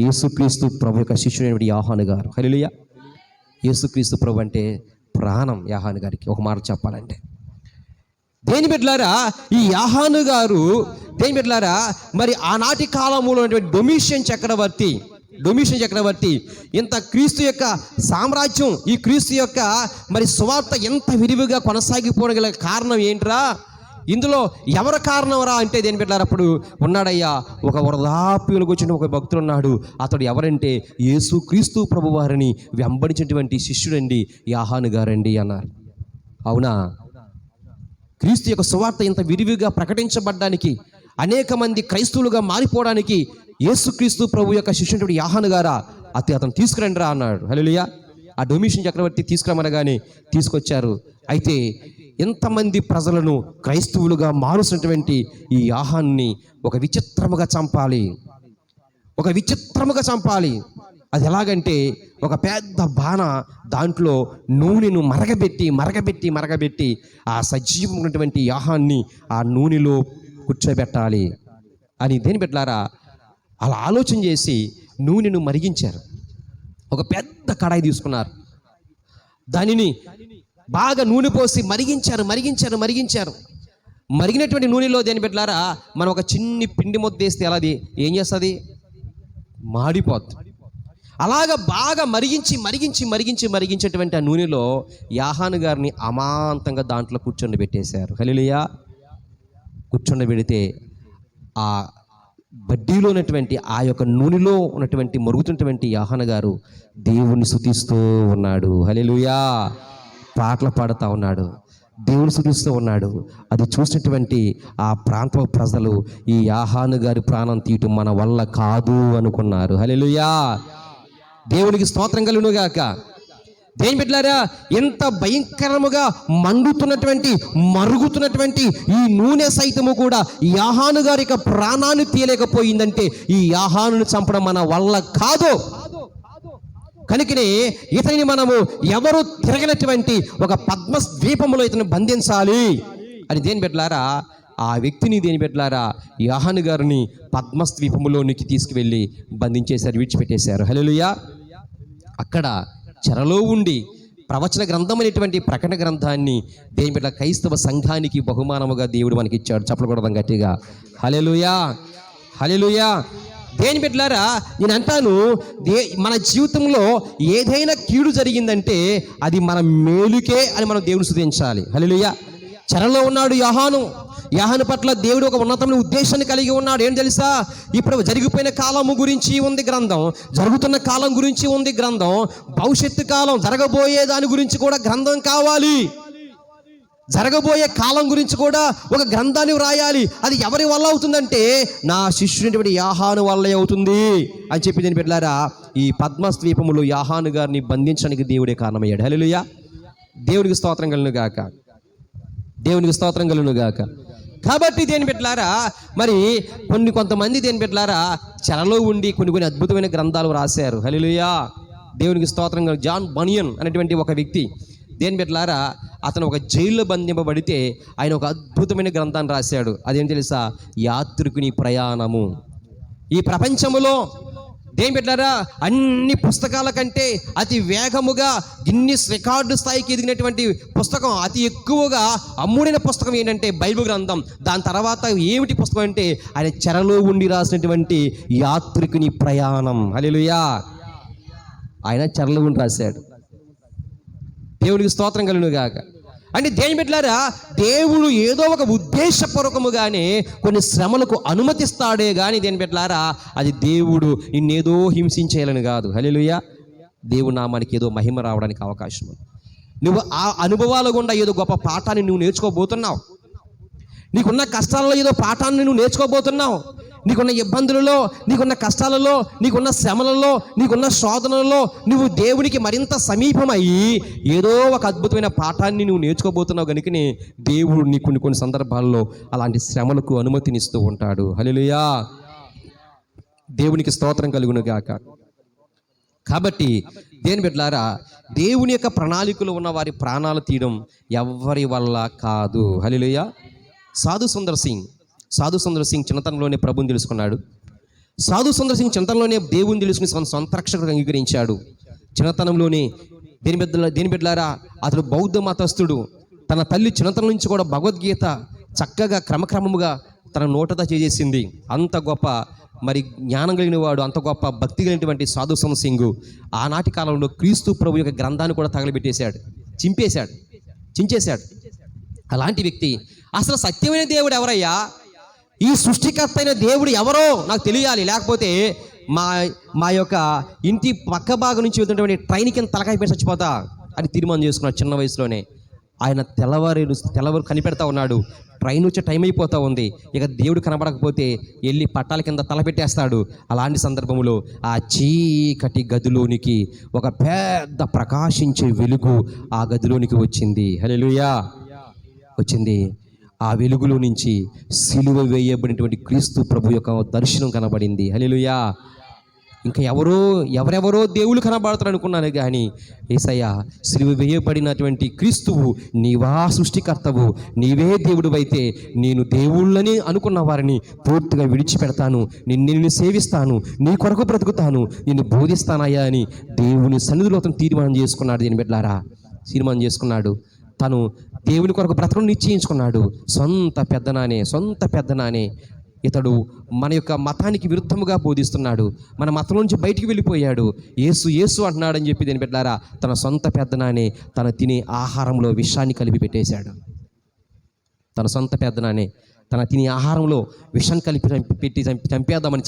యేసుక్రీస్తు ప్రభు యొక్క శిష్యుడైనటువంటి యోహాను గారు. హల్లెలూయా. యేసుక్రీస్తు ప్రభు అంటే ప్రాణం యోహాను గారికి. ఒక మాట చెప్పాలంటే దేని బిడ్డలారా ఈ యోహాను గారు దేని బిడ్డలారా మరి ఆనాటి కాలంలో ఉన్నటువంటి డొమిషియన్ చక్రవర్తి ఇంత క్రీస్తు యొక్క సామ్రాజ్యం, ఈ క్రీస్తు యొక్క మరి సువార్త ఎంత విరివిగా కొనసాగిపోవడం గల కారణం ఏంట్రా, ఇందులో ఎవరు కారణం రా అంటే దేని బిడ్డలారా అప్పుడు ఉన్నాడయ్యా ఒక వృద్ధాప్యులకు వచ్చిన ఒక భక్తుడు ఉన్నాడు. అతడు ఎవరంటే యేసుక్రీస్తు ప్రభు వారిని వెంబడించినటువంటి శిష్యుడండి యోహాను గారండి అన్నారు. అవునా? క్రీస్తు యొక్క సువార్త ఇంత విరివిగా ప్రకటించబడ్డానికి, అనేక మంది క్రైస్తవులుగా మారిపోవడానికి యేసుక్రీస్తు ప్రభు యొక్క శిష్యుడు యోహాను గారా అతను తీసుకురండి రా అన్నాడు. హల్లెలూయా. ఆ డొమిషియన్ చక్రవర్తి తీసుకురమనగానే తీసుకొచ్చారు. అయితే ఎంతమంది ప్రజలను క్రైస్తవులుగా మారుసినటువంటి ఈ యోహాన్ని ఒక విచిత్రముగా చంపాలి. అది ఎలాగంటే ఒక పెద్ద బాణ, దాంట్లో నూనెను మరగబెట్టి ఆ సజీవమైనటువంటి యోహాన్ని ఆ నూనెలో కూర్చోబెట్టాలి అని దేని పెట్టారా అలా ఆలోచన చేసి నూనెను మరిగించారు. ఒక పెద్ద కడాయి తీసుకున్నారు, దానిని బాగా నూనె పోసి మరిగించారు. మరిగినటువంటి నూనెలో దేని పెట్టారా మనం ఒక చిన్ని పిండి ముద్ద వేస్తే ఎలా అది ఏం చేస్తుంది, మాడిపోతుంది. అలాగా బాగా మరిగించేటువంటి ఆ నూనెలో యోహాను గారిని అమాంతంగా దాంట్లో కూర్చొని హల్లెలూయా. కూర్చొని ఆ బడ్డీలో ఉన్నటువంటి ఆ యొక్క నూనెలో ఉన్నటువంటి మరుగుతున్నటువంటి యోహాను గారు దేవుణ్ణి స్తుతిస్తూ ఉన్నాడు. హల్లెలూయా. పాటలు పాడుతూ ఉన్నాడు, దేవుని స్తుతిస్తూ ఉన్నాడు. అది చూసినటువంటి ఆ ప్రాంత ప్రజలు ఈ యోహాను గారి ప్రాణం తీయటం మన వల్ల కాదు అనుకున్నారు. హల్లెలూయా. దేవునికి స్తోత్రం కలుగును గాక. దేని బిడ్డలారా ఎంత భయంకరముగా మరుగుతున్నటువంటి ఈ నూనె సైతము కూడా యోహాను గారి యొక్క ప్రాణాన్ని తీయలేకపోయిందంటే ఈ యోహానుని చంపడం మన వల్ల కాదు. కనుకనే ఇతని మనము ఎవరు తిరగనటువంటి ఒక పద్మస్ ద్వీపములో ఇతను బంధించాలి అని దేని బిడ్డలారా ఆ వ్యక్తిని దేని బిడ్డలారా యోహాను గారిని పద్మస్ ద్వీపములోనికి తీసుకువెళ్ళి బంధించేశారు, విడిచిపెట్టేశారు. హల్లెలూయా. అక్కడ చెరలో ఉండి ప్రవచన గ్రంథం అనేటువంటి ప్రకటన గ్రంథాన్ని దేని బిడ్డ క్రైస్తవ సంఘానికి బహుమానముగా దేవుడు మనకి ఇచ్చాడు. చప్పట్లు కొడదాం గట్టిగా. హల్లెలూయా. దేని బిడ్డలారా నేను అంటాను, మన జీవితంలో ఏదైనా కీడు జరిగిందంటే అది మన మేలుకే అని మనం దేవుని స్తుతించాలి. హల్లెలూయా. చెరలో ఉన్నాడు యోహాను పట్ల దేవుడు ఒక ఉన్నతమైన ఉద్దేశాన్ని కలిగి ఉన్నాడు. ఏం తెలుసా, ఇప్పుడు జరిగిపోయిన కాలము గురించి ఉంది గ్రంథం, జరుగుతున్న కాలం గురించి ఉంది గ్రంథం, భవిష్యత్తు కాలం జరగబోయే దాని గురించి కూడా గ్రంథం కావాలి. జరగబోయే కాలం గురించి కూడా ఒక గ్రంథాన్ని వ్రాయాలి. అది ఎవరి వల్ల అవుతుందంటే నా శిష్యుడి యోహాను వల్లే అవుతుంది అని చెప్పి నేను బిడ్డలారా ఈ పద్మస్ ద్వీపములో యోహాను గారిని బంధించడానికి దేవుడే కారణమయ్యాడు. హల్లెలూయా. దేవునికి స్తోత్రం కలుగును గాక. కాబట్టి దేని బిడ్డలారా మరి కొంతమంది దేని బిడ్డలారా చెరలో ఉండి కొన్ని అద్భుతమైన గ్రంథాలు రాశారు. హల్లెలూయా. దేవునికి స్తోత్రంగా. జాన్ బనియన్ అనేటువంటి ఒక వ్యక్తి, దేని బిడ్డలారా, అతను ఒక జైల్లో బంధింపబడితే ఆయన ఒక అద్భుతమైన గ్రంథాన్ని రాశాడు. అదేం తెలుసా? యాత్రికుని ప్రయాణము. ఈ ప్రపంచములో దేని బిడ్డలారా, అన్ని పుస్తకాల కంటే అతి వేగముగా గిన్నిస్ రికార్డు స్థాయికి ఎదిగినటువంటి పుస్తకం, అతి ఎక్కువగా అమ్ముడైన పుస్తకం ఏంటంటే బైబిల్ గ్రంథం. దాని తర్వాత ఏమిటి పుస్తకం అంటే ఆయన చెరలో ఉండి రాసినటువంటి యాత్రికుని ప్రయాణం. హల్లెలూయా. ఆయన చెరలో ఉండి రాశాడు. దేవునికి స్తోత్రం కలుగును గాక. అంటే దేని బిడ్డలారా, దేవుడు ఏదో ఒక ఉద్దేశపూర్వకముగానే కొన్ని శ్రమలకు అనుమతిస్తాడే కానీ దేని బిడ్డలారా, అది దేవుడు నిన్నేదో హింసించేయాలని కాదు. హల్లెలూయా. దేవుడు నామానికి ఏదో మహిమ రావడానికి అవకాశం ఉంది. నువ్వు ఆ అనుభవాల గుండా ఏదో గొప్ప పాఠాన్ని నువ్వు నేర్చుకోబోతున్నావు. నీకున్న కష్టాలలో ఏదో పాఠాన్ని నువ్వు నేర్చుకోబోతున్నావు. నీకున్న ఇబ్బందులలో, నీకున్న కష్టాలలో, నీకున్న శ్రమలలో, నీకున్న శోధనలలో నువ్వు దేవునికి మరింత సమీపమయ్యి ఏదో ఒక అద్భుతమైన పాఠాన్ని నువ్వు నేర్చుకోబోతున్నావు. కనుకనే దేవుడు నీ కొన్ని సందర్భాల్లో అలాంటి శ్రమలకు అనుమతినిస్తూ ఉంటాడు. హల్లెలూయా. దేవునికి స్తోత్రం కలుగును గాక. కాబట్టి దేని బిడ్డలారా, దేవుని యొక్క ప్రణాళికలో ఉన్న వారి ప్రాణాలు తీయడం ఎవరి వల్ల కాదు. హల్లెలూయా. సాధు సుందర్ సింగ్ చిన్నతనంలోనే ప్రభుని తెలుసుకున్నాడు. సాధు సుందర్ సింగ్ చిన్నతనంలోనే దేవుని తెలుసుకుని సొంత రక్షకుడు అంగీకరించాడు. చిన్నతనంలోనే దేని బిడ్డలారా, అతడు బౌద్ధ మతస్థుడు. తన తల్లి చిన్నతనం నుంచి కూడా భగవద్గీత చక్కగా క్రమక్రమముగా తన నోటత చేసేసింది. అంత గొప్ప జ్ఞానం కలిగిన వాడు, అంత గొప్ప భక్తి కలిగినటువంటి సాధు సుందర్ సింగ్ ఆనాటి కాలంలో క్రీస్తు ప్రభు యొక్క గ్రంథాన్ని కూడా తగలబెట్టేశాడు, చించేశాడు. అలాంటి వ్యక్తి అసలు సత్యమైన దేవుడు ఎవరయ్యా, ఈ సృష్టికర్త అయిన దేవుడు ఎవరో నాకు తెలియాలి, లేకపోతే మా యొక్క ఇంటి పక్క భాగం నుంచి వెళ్తున్నటువంటి ట్రైన్ కింద తలకాయ పెట్టి చచ్చిపోతా అని తీర్మానం చేసుకున్నాడు చిన్న వయసులోనే. ఆయన తెల్లవారు కనిపెడతా ఉన్నాడు. ట్రైన్ వచ్చే టైం అయిపోతూ ఉంది. ఇక దేవుడు కనబడకపోతే వెళ్ళి పట్టాల కింద తలపెట్టేస్తాడు. అలాంటి సందర్భంలో ఆ చీకటి గదిలోనికి ఒక పెద్ద ప్రకాశించే వెలుగు ఆ గదిలోనికి వచ్చింది. హల్లెలూయా. వచ్చింది. ఆ వెలుగులో నుంచి సిలువ వేయబడినటువంటి క్రీస్తు ప్రభు యొక్క దర్శనం కనబడింది. హల్లెలూయా. ఇంకా ఎవరెవరో దేవుళ్ళు కనబడతారు అనుకున్నాను, కానీ యేసయ్య సిలువ వేయబడినటువంటి క్రీస్తువు నీవా సృష్టికర్తవు, నీవే దేవుడు అయితే నేను దేవుళ్ళని అనుకున్న వారిని పూర్తిగా విడిచిపెడతాను, నిన్ను సేవిస్తాను, నీ కొరకు బ్రతుకుతాను, నిన్ను బోధిస్తానయ్యా అని దేవుని సన్నిధిలో అతను తీర్మానం చేసుకున్నాడు. దీని బిడ్డలారా, తీర్మానం చేసుకున్నాడు. తను దేవుని కొరకు బ్రతకడం నిశ్చయించుకున్నాడు. సొంత పెద్దనానే ఇతడు మన యొక్క మతానికి విరుద్ధముగా బోధిస్తున్నాడు, మన మతం నుంచి బయటికి వెళ్ళిపోయాడు, యేసు అంటున్నాడని చెప్పి దీని బిడ్డలారా తన సొంత పెద్దనానే తన తినే ఆహారంలో విషాన్ని కలిపి పెట్టేశాడు. తన సొంత పెద్దనానే తన తినే ఆహారంలో విషం కలిపి పెట్టి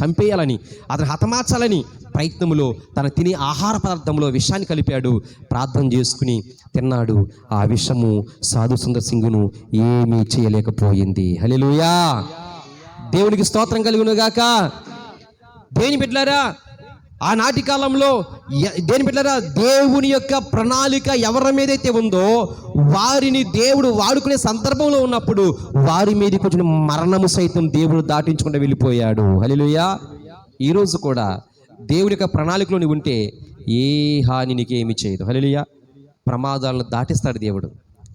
చంపేయాలని అతను హతమార్చాలని ప్రయత్నములో తన తినే ఆహార పదార్థంలో విషాన్ని కలిపాడు. ప్రార్థన చేసుకుని తిన్నాడు. ఆ విషము సాధు సుందర్ సింగ్ను ఏమీ చేయలేకపోయింది. హల్లెలూయా. దేవునికి స్తోత్రం కలుగును గాక. దేని బిడ్డలారా, ఆనాటి కాలంలో దేని బిడ్డలారా, దేవుని యొక్క ప్రణాళిక ఎవరి మీదైతే ఉందో వారిని దేవుడు వాడుకునే సందర్భంలో ఉన్నప్పుడు వారి మీద కొంచెం మరణము సైతం దేవుడు దాటించుకుంటూ వెళ్ళిపోయాడు. హల్లెలూయా. ఈరోజు కూడా దేవుని యొక్క ప్రణాళికలో నీవు ఉంటే ఏ హాని నీకేమి చేయదు. హల్లెలూయా. ప్రమాదాలను దాటిస్తాడు దేవుడు.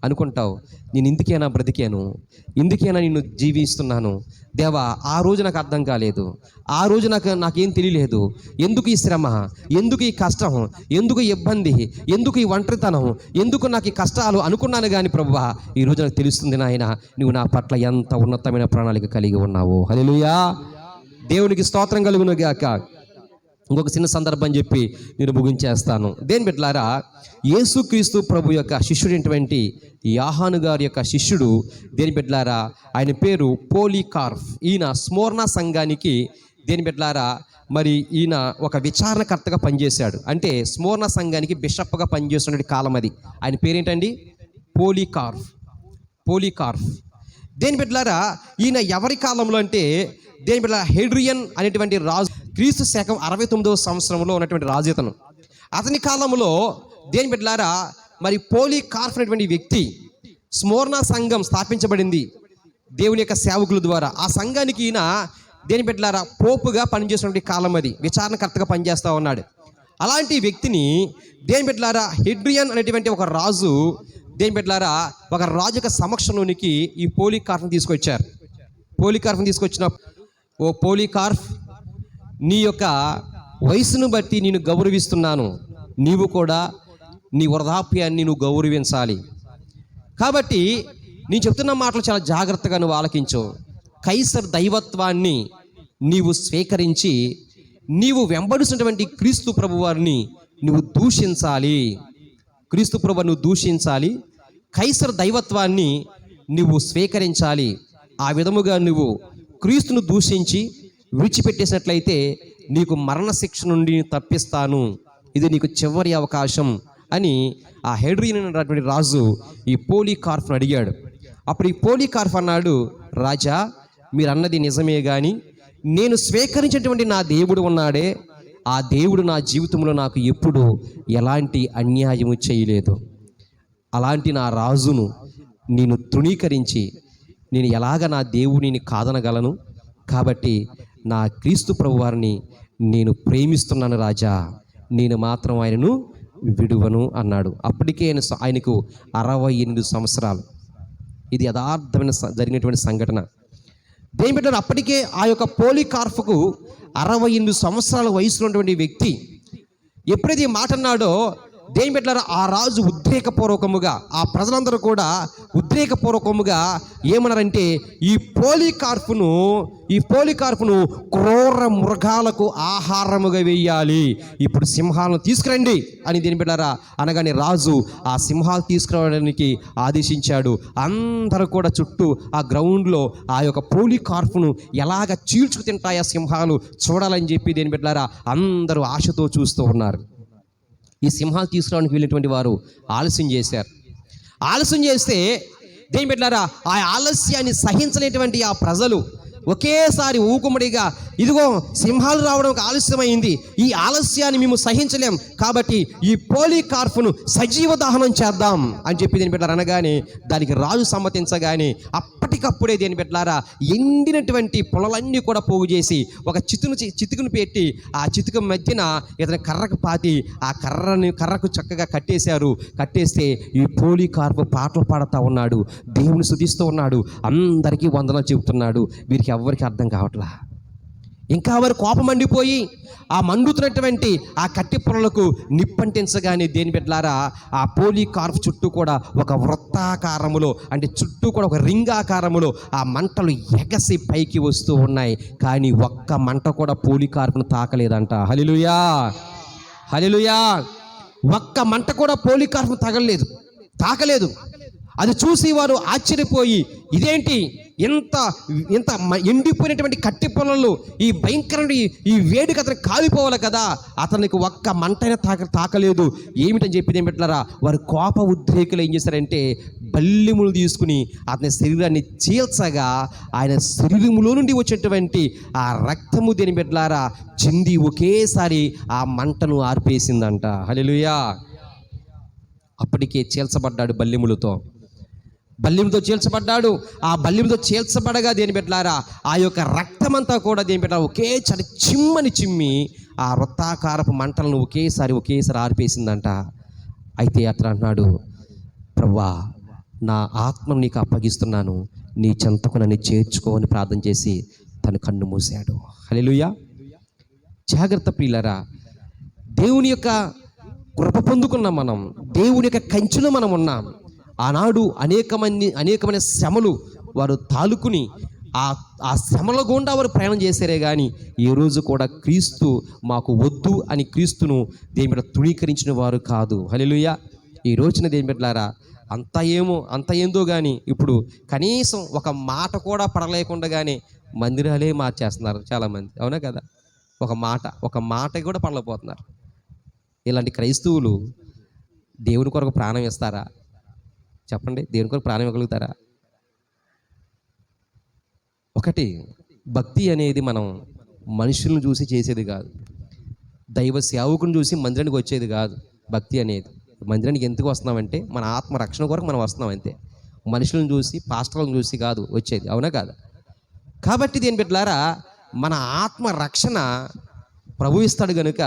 అనుకుంటావు, నేను ఇందుకేనా బ్రతికాను, ఇందుకేనా నిన్ను జీవిస్తున్నాను, దేవా ఆ రోజు నాకు అర్థం కాలేదు, ఆ రోజు నాకేం తెలియలేదు, ఎందుకు ఈ శ్రమ, ఎందుకు ఈ కష్టం, ఎందుకు ఈ ఇబ్బంది, ఎందుకు ఈ ఒంటరితనం, ఎందుకు నాకు ఈ కష్టాలు అనుకున్నాను. కానీ ప్రభువా ఈరోజు నాకు తెలుస్తుంది నాయన, నువ్వు నా పట్ల ఎంత ఉన్నతమైన ప్రణాళిక కలిగి ఉన్నావు. హల్లెలూయా. దేవునికి స్తోత్రం కలుగును గాక. ఇంకొక చిన్న సందర్భం చెప్పి నేను ముగించేస్తాను. దేని బిడ్డలారా, యేసుక్రీస్తు ప్రభు యొక్క శిష్యుడైనటువంటి యోహాను గారి యొక్క శిష్యుడు దేని బిడ్డలారా, ఆయన పేరు పోలీకార్ప్. ఈయన స్మోర్నా సంఘానికి దేని బిడ్డలారా ఈయన ఒక విచారణకర్తగా పనిచేశాడు. అంటే స్మోర్నా సంఘానికి బిషప్గా పనిచేస్తున్న కాలం అది. ఆయన పేరేంటండి? పోలీకార్ప్. దేని బిడ్డలారా, ఈయన ఎవరి కాలంలో అంటే దేని బిడ్డ హెడ్రియన్ అనేటువంటి రాజు, క్రీస్తు శకం 69వ సంవత్సరంలో ఉన్నటువంటి రాజు ఇతను. అతని కాలంలో దేని బిడ్డలారా పోలీకార్ప్ అనేటువంటి వ్యక్తి, స్మోర్నా సంఘం స్థాపించబడింది దేవుని యొక్క సేవకుల ద్వారా. ఆ సంఘానికి ఈయన దేని బిడ్డలారా పోపుగా పనిచేసినటువంటి కాలం అది, విచారణకర్తగా పనిచేస్తూ ఉన్నాడు. అలాంటి వ్యక్తిని దేని బిడ్డలారా హెడ్రియన్ అనేటువంటి ఒక రాజు దేని బిడ్డలారా ఒక రాజు యొక్క సమక్షంలోనికి ఈ పోలీకార్ఫ్ని తీసుకొచ్చారు. పోలీకార్ఫ్ని తీసుకొచ్చిన, ఓ పోలీకార్ఫ్, నీ యొక్క వయసును బట్టి నేను గౌరవిస్తున్నాను, నీవు కూడా నీ వృద్ధాప్యాన్ని నువ్వు గౌరవించాలి. కాబట్టి నేను చెప్తున్న మాటలు చాలా జాగ్రత్తగా నువ్వు ఆలకించు. కైసర్ దైవత్వాన్ని నీవు స్వీకరించి నీవు వెంబడుతున్నటువంటి క్రీస్తు ప్రభు వారిని నువ్వు దూషించాలి. క్రీస్తు ప్రభు నువ్వు దూషించాలి, కైసర్ దైవత్వాన్ని నువ్వు స్వీకరించాలి. ఆ విధముగా నువ్వు క్రీస్తును దూషించి విడిచిపెట్టేసినట్లయితే నీకు మరణశిక్ష నుండి తప్పిస్తాను, ఇది నీకు చివరి అవకాశం అని ఆ హెడ్రియన్ అనేటువంటి రాజు ఈ పోలీకార్ఫ్ను అడిగాడు. అప్పుడు ఈ పోలీకార్ఫ్ అన్నాడు, రాజా మీరు అన్నది నిజమే, కానీ నేను స్వీకరించినటువంటి నా దేవుడు ఉన్నాడే, ఆ దేవుడు నా జీవితంలో నాకు ఎప్పుడు ఎలాంటి అన్యాయము చేయలేదు. అలాంటి నా రాజును నేను తృణీకరించి నేను ఎలాగ నా దేవుడిని కాదనగలను? కాబట్టి నా క్రీస్తు ప్రభు వారిని నేను ప్రేమిస్తున్నాను రాజా, నేను మాత్రం ఆయనను విడువను అన్నాడు. అప్పటికే ఆయనకు 68 సంవత్సరాలు. ఇది యథార్థమైన జరిగినటువంటి సంఘటన. దేని బిడ్డలారా, అప్పటికే ఆ యొక్క పోలీకార్ఫ్కు 68 సంవత్సరాల వయసులో ఉన్నటువంటి వ్యక్తి ఎప్పుడైతే ఈ మాట అన్నాడో, దేని బిడ్డలారా ఆ రాజు ఉద్రేకపూర్వకముగా, ఆ ప్రజలందరూ కూడా ఉద్రేకపూర్వకముగా ఏమన్నారంటే ఈ పోలీకార్ఫ్ను క్రూర మృగాలకు ఆహారముగా వేయాలి, ఇప్పుడు సింహాలను తీసుకురండి అని దేని బిడ్డలారా అనగానే రాజు ఆ సింహాలు తీసుకురావడానికి ఆదేశించాడు. అందరూ కూడా చుట్టూ ఆ గ్రౌండ్లో ఆ యొక్క పోలీకార్ఫ్ను ఎలాగ చీల్చుకు తింటాయా సింహాలు చూడాలని చెప్పి దేని బిడ్డలారా అందరూ ఆశతో చూస్తూ ఉన్నారు. ఈ సింహాలు తీసుకురావడానికి వెళ్ళినటువంటి వారు ఆలస్యం చేశారు. ఆలస్యం చేస్తే దేని బిడ్డలారా ఆ ఆలస్యాన్ని సహించలేటువంటి ఆ ప్రజలు ఒకేసారి ఊకుమ్మడిగా, ఇదిగో సింహాలు రావడానికి ఆలస్యమైంది, ఈ ఆలస్యాన్ని మేము సహించలేం, కాబట్టి ఈ పోలీకార్ఫ్ను సజీవ దహనం చేద్దాం అని చెప్పి దేని బిడ్డలారా అనగానే దానికి రాజు సమ్మతించగానే అప్పటికప్పుడే దేని బిడ్డలారా ఎండినటువంటి పొలాలన్నీ కూడా పోగు చేసి ఒక చితుకును పెట్టి ఆ చితుకు మధ్యన ఇతని కర్రకు పాతి ఆ కర్రకు చక్కగా కట్టేశారు. కట్టేస్తే ఈ పోలీకార్ఫ్ పాటలు పాడుతూ ఉన్నాడు, దేవుని స్తుతిస్తూ ఉన్నాడు, అందరికీ వందనాలు చెబుతున్నాడు. వీరికి ఎవరికి అర్థం కావట్లా. ఇంకా వారు కోపం మండిపోయి ఆ మండుతున్నటువంటి ఆ కట్టె పొరలకు నిప్పంటించగానే దేని బిడ్డలారా ఆ పోలీకార్ఫ్ చుట్టూ కూడా ఒక వృత్తాకారములో, అంటే చుట్టూ కూడా ఒక రింగాకారములో ఆ మంటలు ఎగసి పైకి వస్తూ ఉన్నాయి. కానీ ఒక్క మంట కూడా పోలీకార్ఫ్ను తాకలేదంట. హల్లెలూయా, హల్లెలూయా. ఒక్క మంట కూడా పోలీకార్ఫ్ను తాకలేదు. అది చూసి వారు ఆశ్చర్యపోయి, ఇదేంటి ఇంత ఎండిపోయినటువంటి కట్టె పొలంలో ఈ భయంకరమైన ఈ వేడికి అతను కాలిపోవాలి కదా, అతనికి ఒక్క మంటైనా తాకలేదు ఏమిటని చెప్పి ఏం పెట్టారా వారు కోప ఉద్రేకులు ఏం చేశారంటే బల్లెములు తీసుకుని అతని శరీరాన్ని చీల్చగా ఆయన శరీరములో నుండి వచ్చేటువంటి ఆ రక్తము దేని బిడ్డలారా చింది ఒకేసారి ఆ మంటను ఆర్పేసిందంట. హల్లెలూయా. అప్పటికే చీల్చబడ్డాడు బల్లెములతో చీల్చబడ్డాడు. ఆ బల్లెముతో చీల్చబడగా దేని బిడ్డలారా ఆ యొక్క రక్తమంతా కూడా దేని బిడ్డలారా ఒకేసారి చిమ్మి ఆ వృత్తాకారపు మంటలను ఒకేసారి ఆర్పేసిందంట. అయితే అతను అన్నాడు, ప్రభువా నా ఆత్మను నీకు అప్పగిస్తున్నాను, నీ చెంతకు నన్ను చేర్చుకోవని ప్రార్థన చేసి తను కన్ను మూసాడు. హల్లెలూయా. జాగ్రత్త ప్రియులారా, దేవుని యొక్క కృప పొందుకున్న మనం, దేవుని యొక్క కంచెలో మనం ఉన్నాం. ఆనాడు అనేకమైన శ్రమలు వారు తాలుకుని ఆ శ్రమల గుండా వారు ప్రయాణం చేశారే కానీ ఏ రోజు కూడా క్రీస్తు మాకు వద్దు అని క్రీస్తును దేని మీద తృణీకరించిన వారు కాదు. హల్లెలూయా. ఈ రోజున దేని బిడ్డలారా అంత ఏందో కానీ ఇప్పుడు కనీసం ఒక మాట కూడా పడలేకుండానే మందిరాలే మార్చేస్తున్నారు చాలామంది, అవునా కదా? ఒక మాట కూడా పడలేకపోతున్నారు. ఇలాంటి క్రైస్తవులు దేవుని కొరకు ప్రాణం ఇస్తారా? చెప్పండి, దేవుని కొరకు ప్రాణం ఇవ్వగలుగుతారా? ఒకటి, భక్తి అనేది మనం మనుషులను చూసి చేసేది కాదు, దైవ సేవకుని చూసి మందిరానికి వచ్చేది కాదు. భక్తి అనేది మందిరానికి ఎందుకు వస్తున్నామంటే మన ఆత్మ రక్షణ కొరకు మనం వస్తున్నాం అంతే, మనుషులను చూసి పాస్టర్లను చూసి కాదు వచ్చేది, అవునా కాదా? కాబట్టి దేని బిడ్డలారా మన ఆత్మ రక్షణ ప్రభు ఇస్తాడు కనుక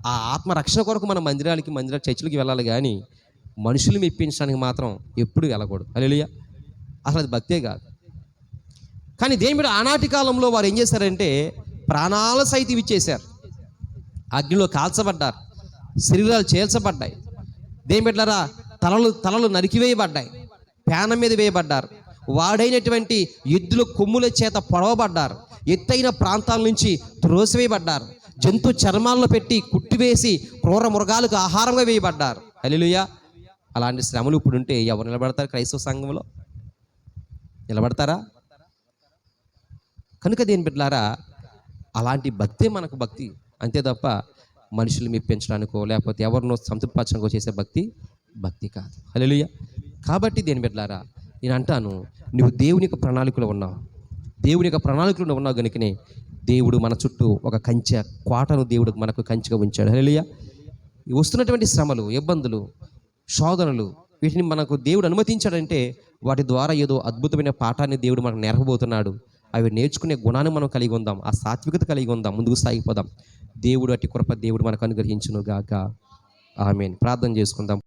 ఆ ఆత్మరక్షణ కొరకు మన మందిరాలకి చర్చిలకి వెళ్ళాలి, కానీ మనుషులు మెప్పించడానికి మాత్రం ఎప్పుడు వెళ్ళకూడదు. హల్లెలూయా. అసలు అది భక్తే కాదు. కానీ దేని మీద ఆనాటి కాలంలో వారు ఏం చేశారంటే ప్రాణాల సైతం ఇచ్చేశారు, అగ్నిలో కాల్చబడ్డారు, శరీరాలు చేల్చబడ్డాయి. దేని బిడ్డలారా, తలలు నరికివేయబడ్డాయి, పేనం మీద వేయబడ్డారు, వాడైనటువంటి ఎద్దుల కొమ్ముల చేత పొడవబడ్డారు, ఎత్తైన ప్రాంతాల నుంచి త్రోసివేయబడ్డారు, జంతు చర్మాలను పెట్టి కుట్టివేసి క్రూర మృగాలకు ఆహారంగా వేయబడ్డారు. హల్లెలూయా. అలాంటి శ్రమలు ఇప్పుడు ఉంటే ఎవరు నిలబడతారు? క్రైస్తవ సంఘంలో నిలబడతారా? కనుక దేని బిడ్డలారా, అలాంటి భక్తే మనకు భక్తి, అంతే తప్ప మనుషులు మెప్పించడానికో లేకపోతే ఎవరినో సంతృప్తిపరచడానికో చేసే భక్తి కాదు. హల్లెలూయా. కాబట్టి దేని బిడ్డలారా, నేను అంటాను, నువ్వు దేవుని యొక్క ప్రణాళికలో ఉన్నావు, దేవుని యొక్క ప్రణాళికలో ఉన్నావు కనుకనే దేవుడు మన చుట్టూ ఒక కంచె కోటను దేవుడు మనకు కంచెగా ఉంచాడు. హల్లెలూయా. వస్తున్నటువంటి శ్రమలు, ఇబ్బందులు, శోధనలు, వీటిని మనకు దేవుడు అనుమతించాడంటే వాటి ద్వారా ఏదో అద్భుతమైన పాఠాన్ని దేవుడు మనకు నేర్పబోతున్నాడు. అవి నేర్చుకునే గుణాన్ని మనం కలిగి ఉందాం, ఆ సాత్వికత కలిగి ఉందాం, ముందుకు సాగిపోదాం. దేవుడు అట్టి కృప దేవుడు మనకు అనుగ్రహించును గాక. ఆమేన్. ప్రార్థన చేసుకుందాం.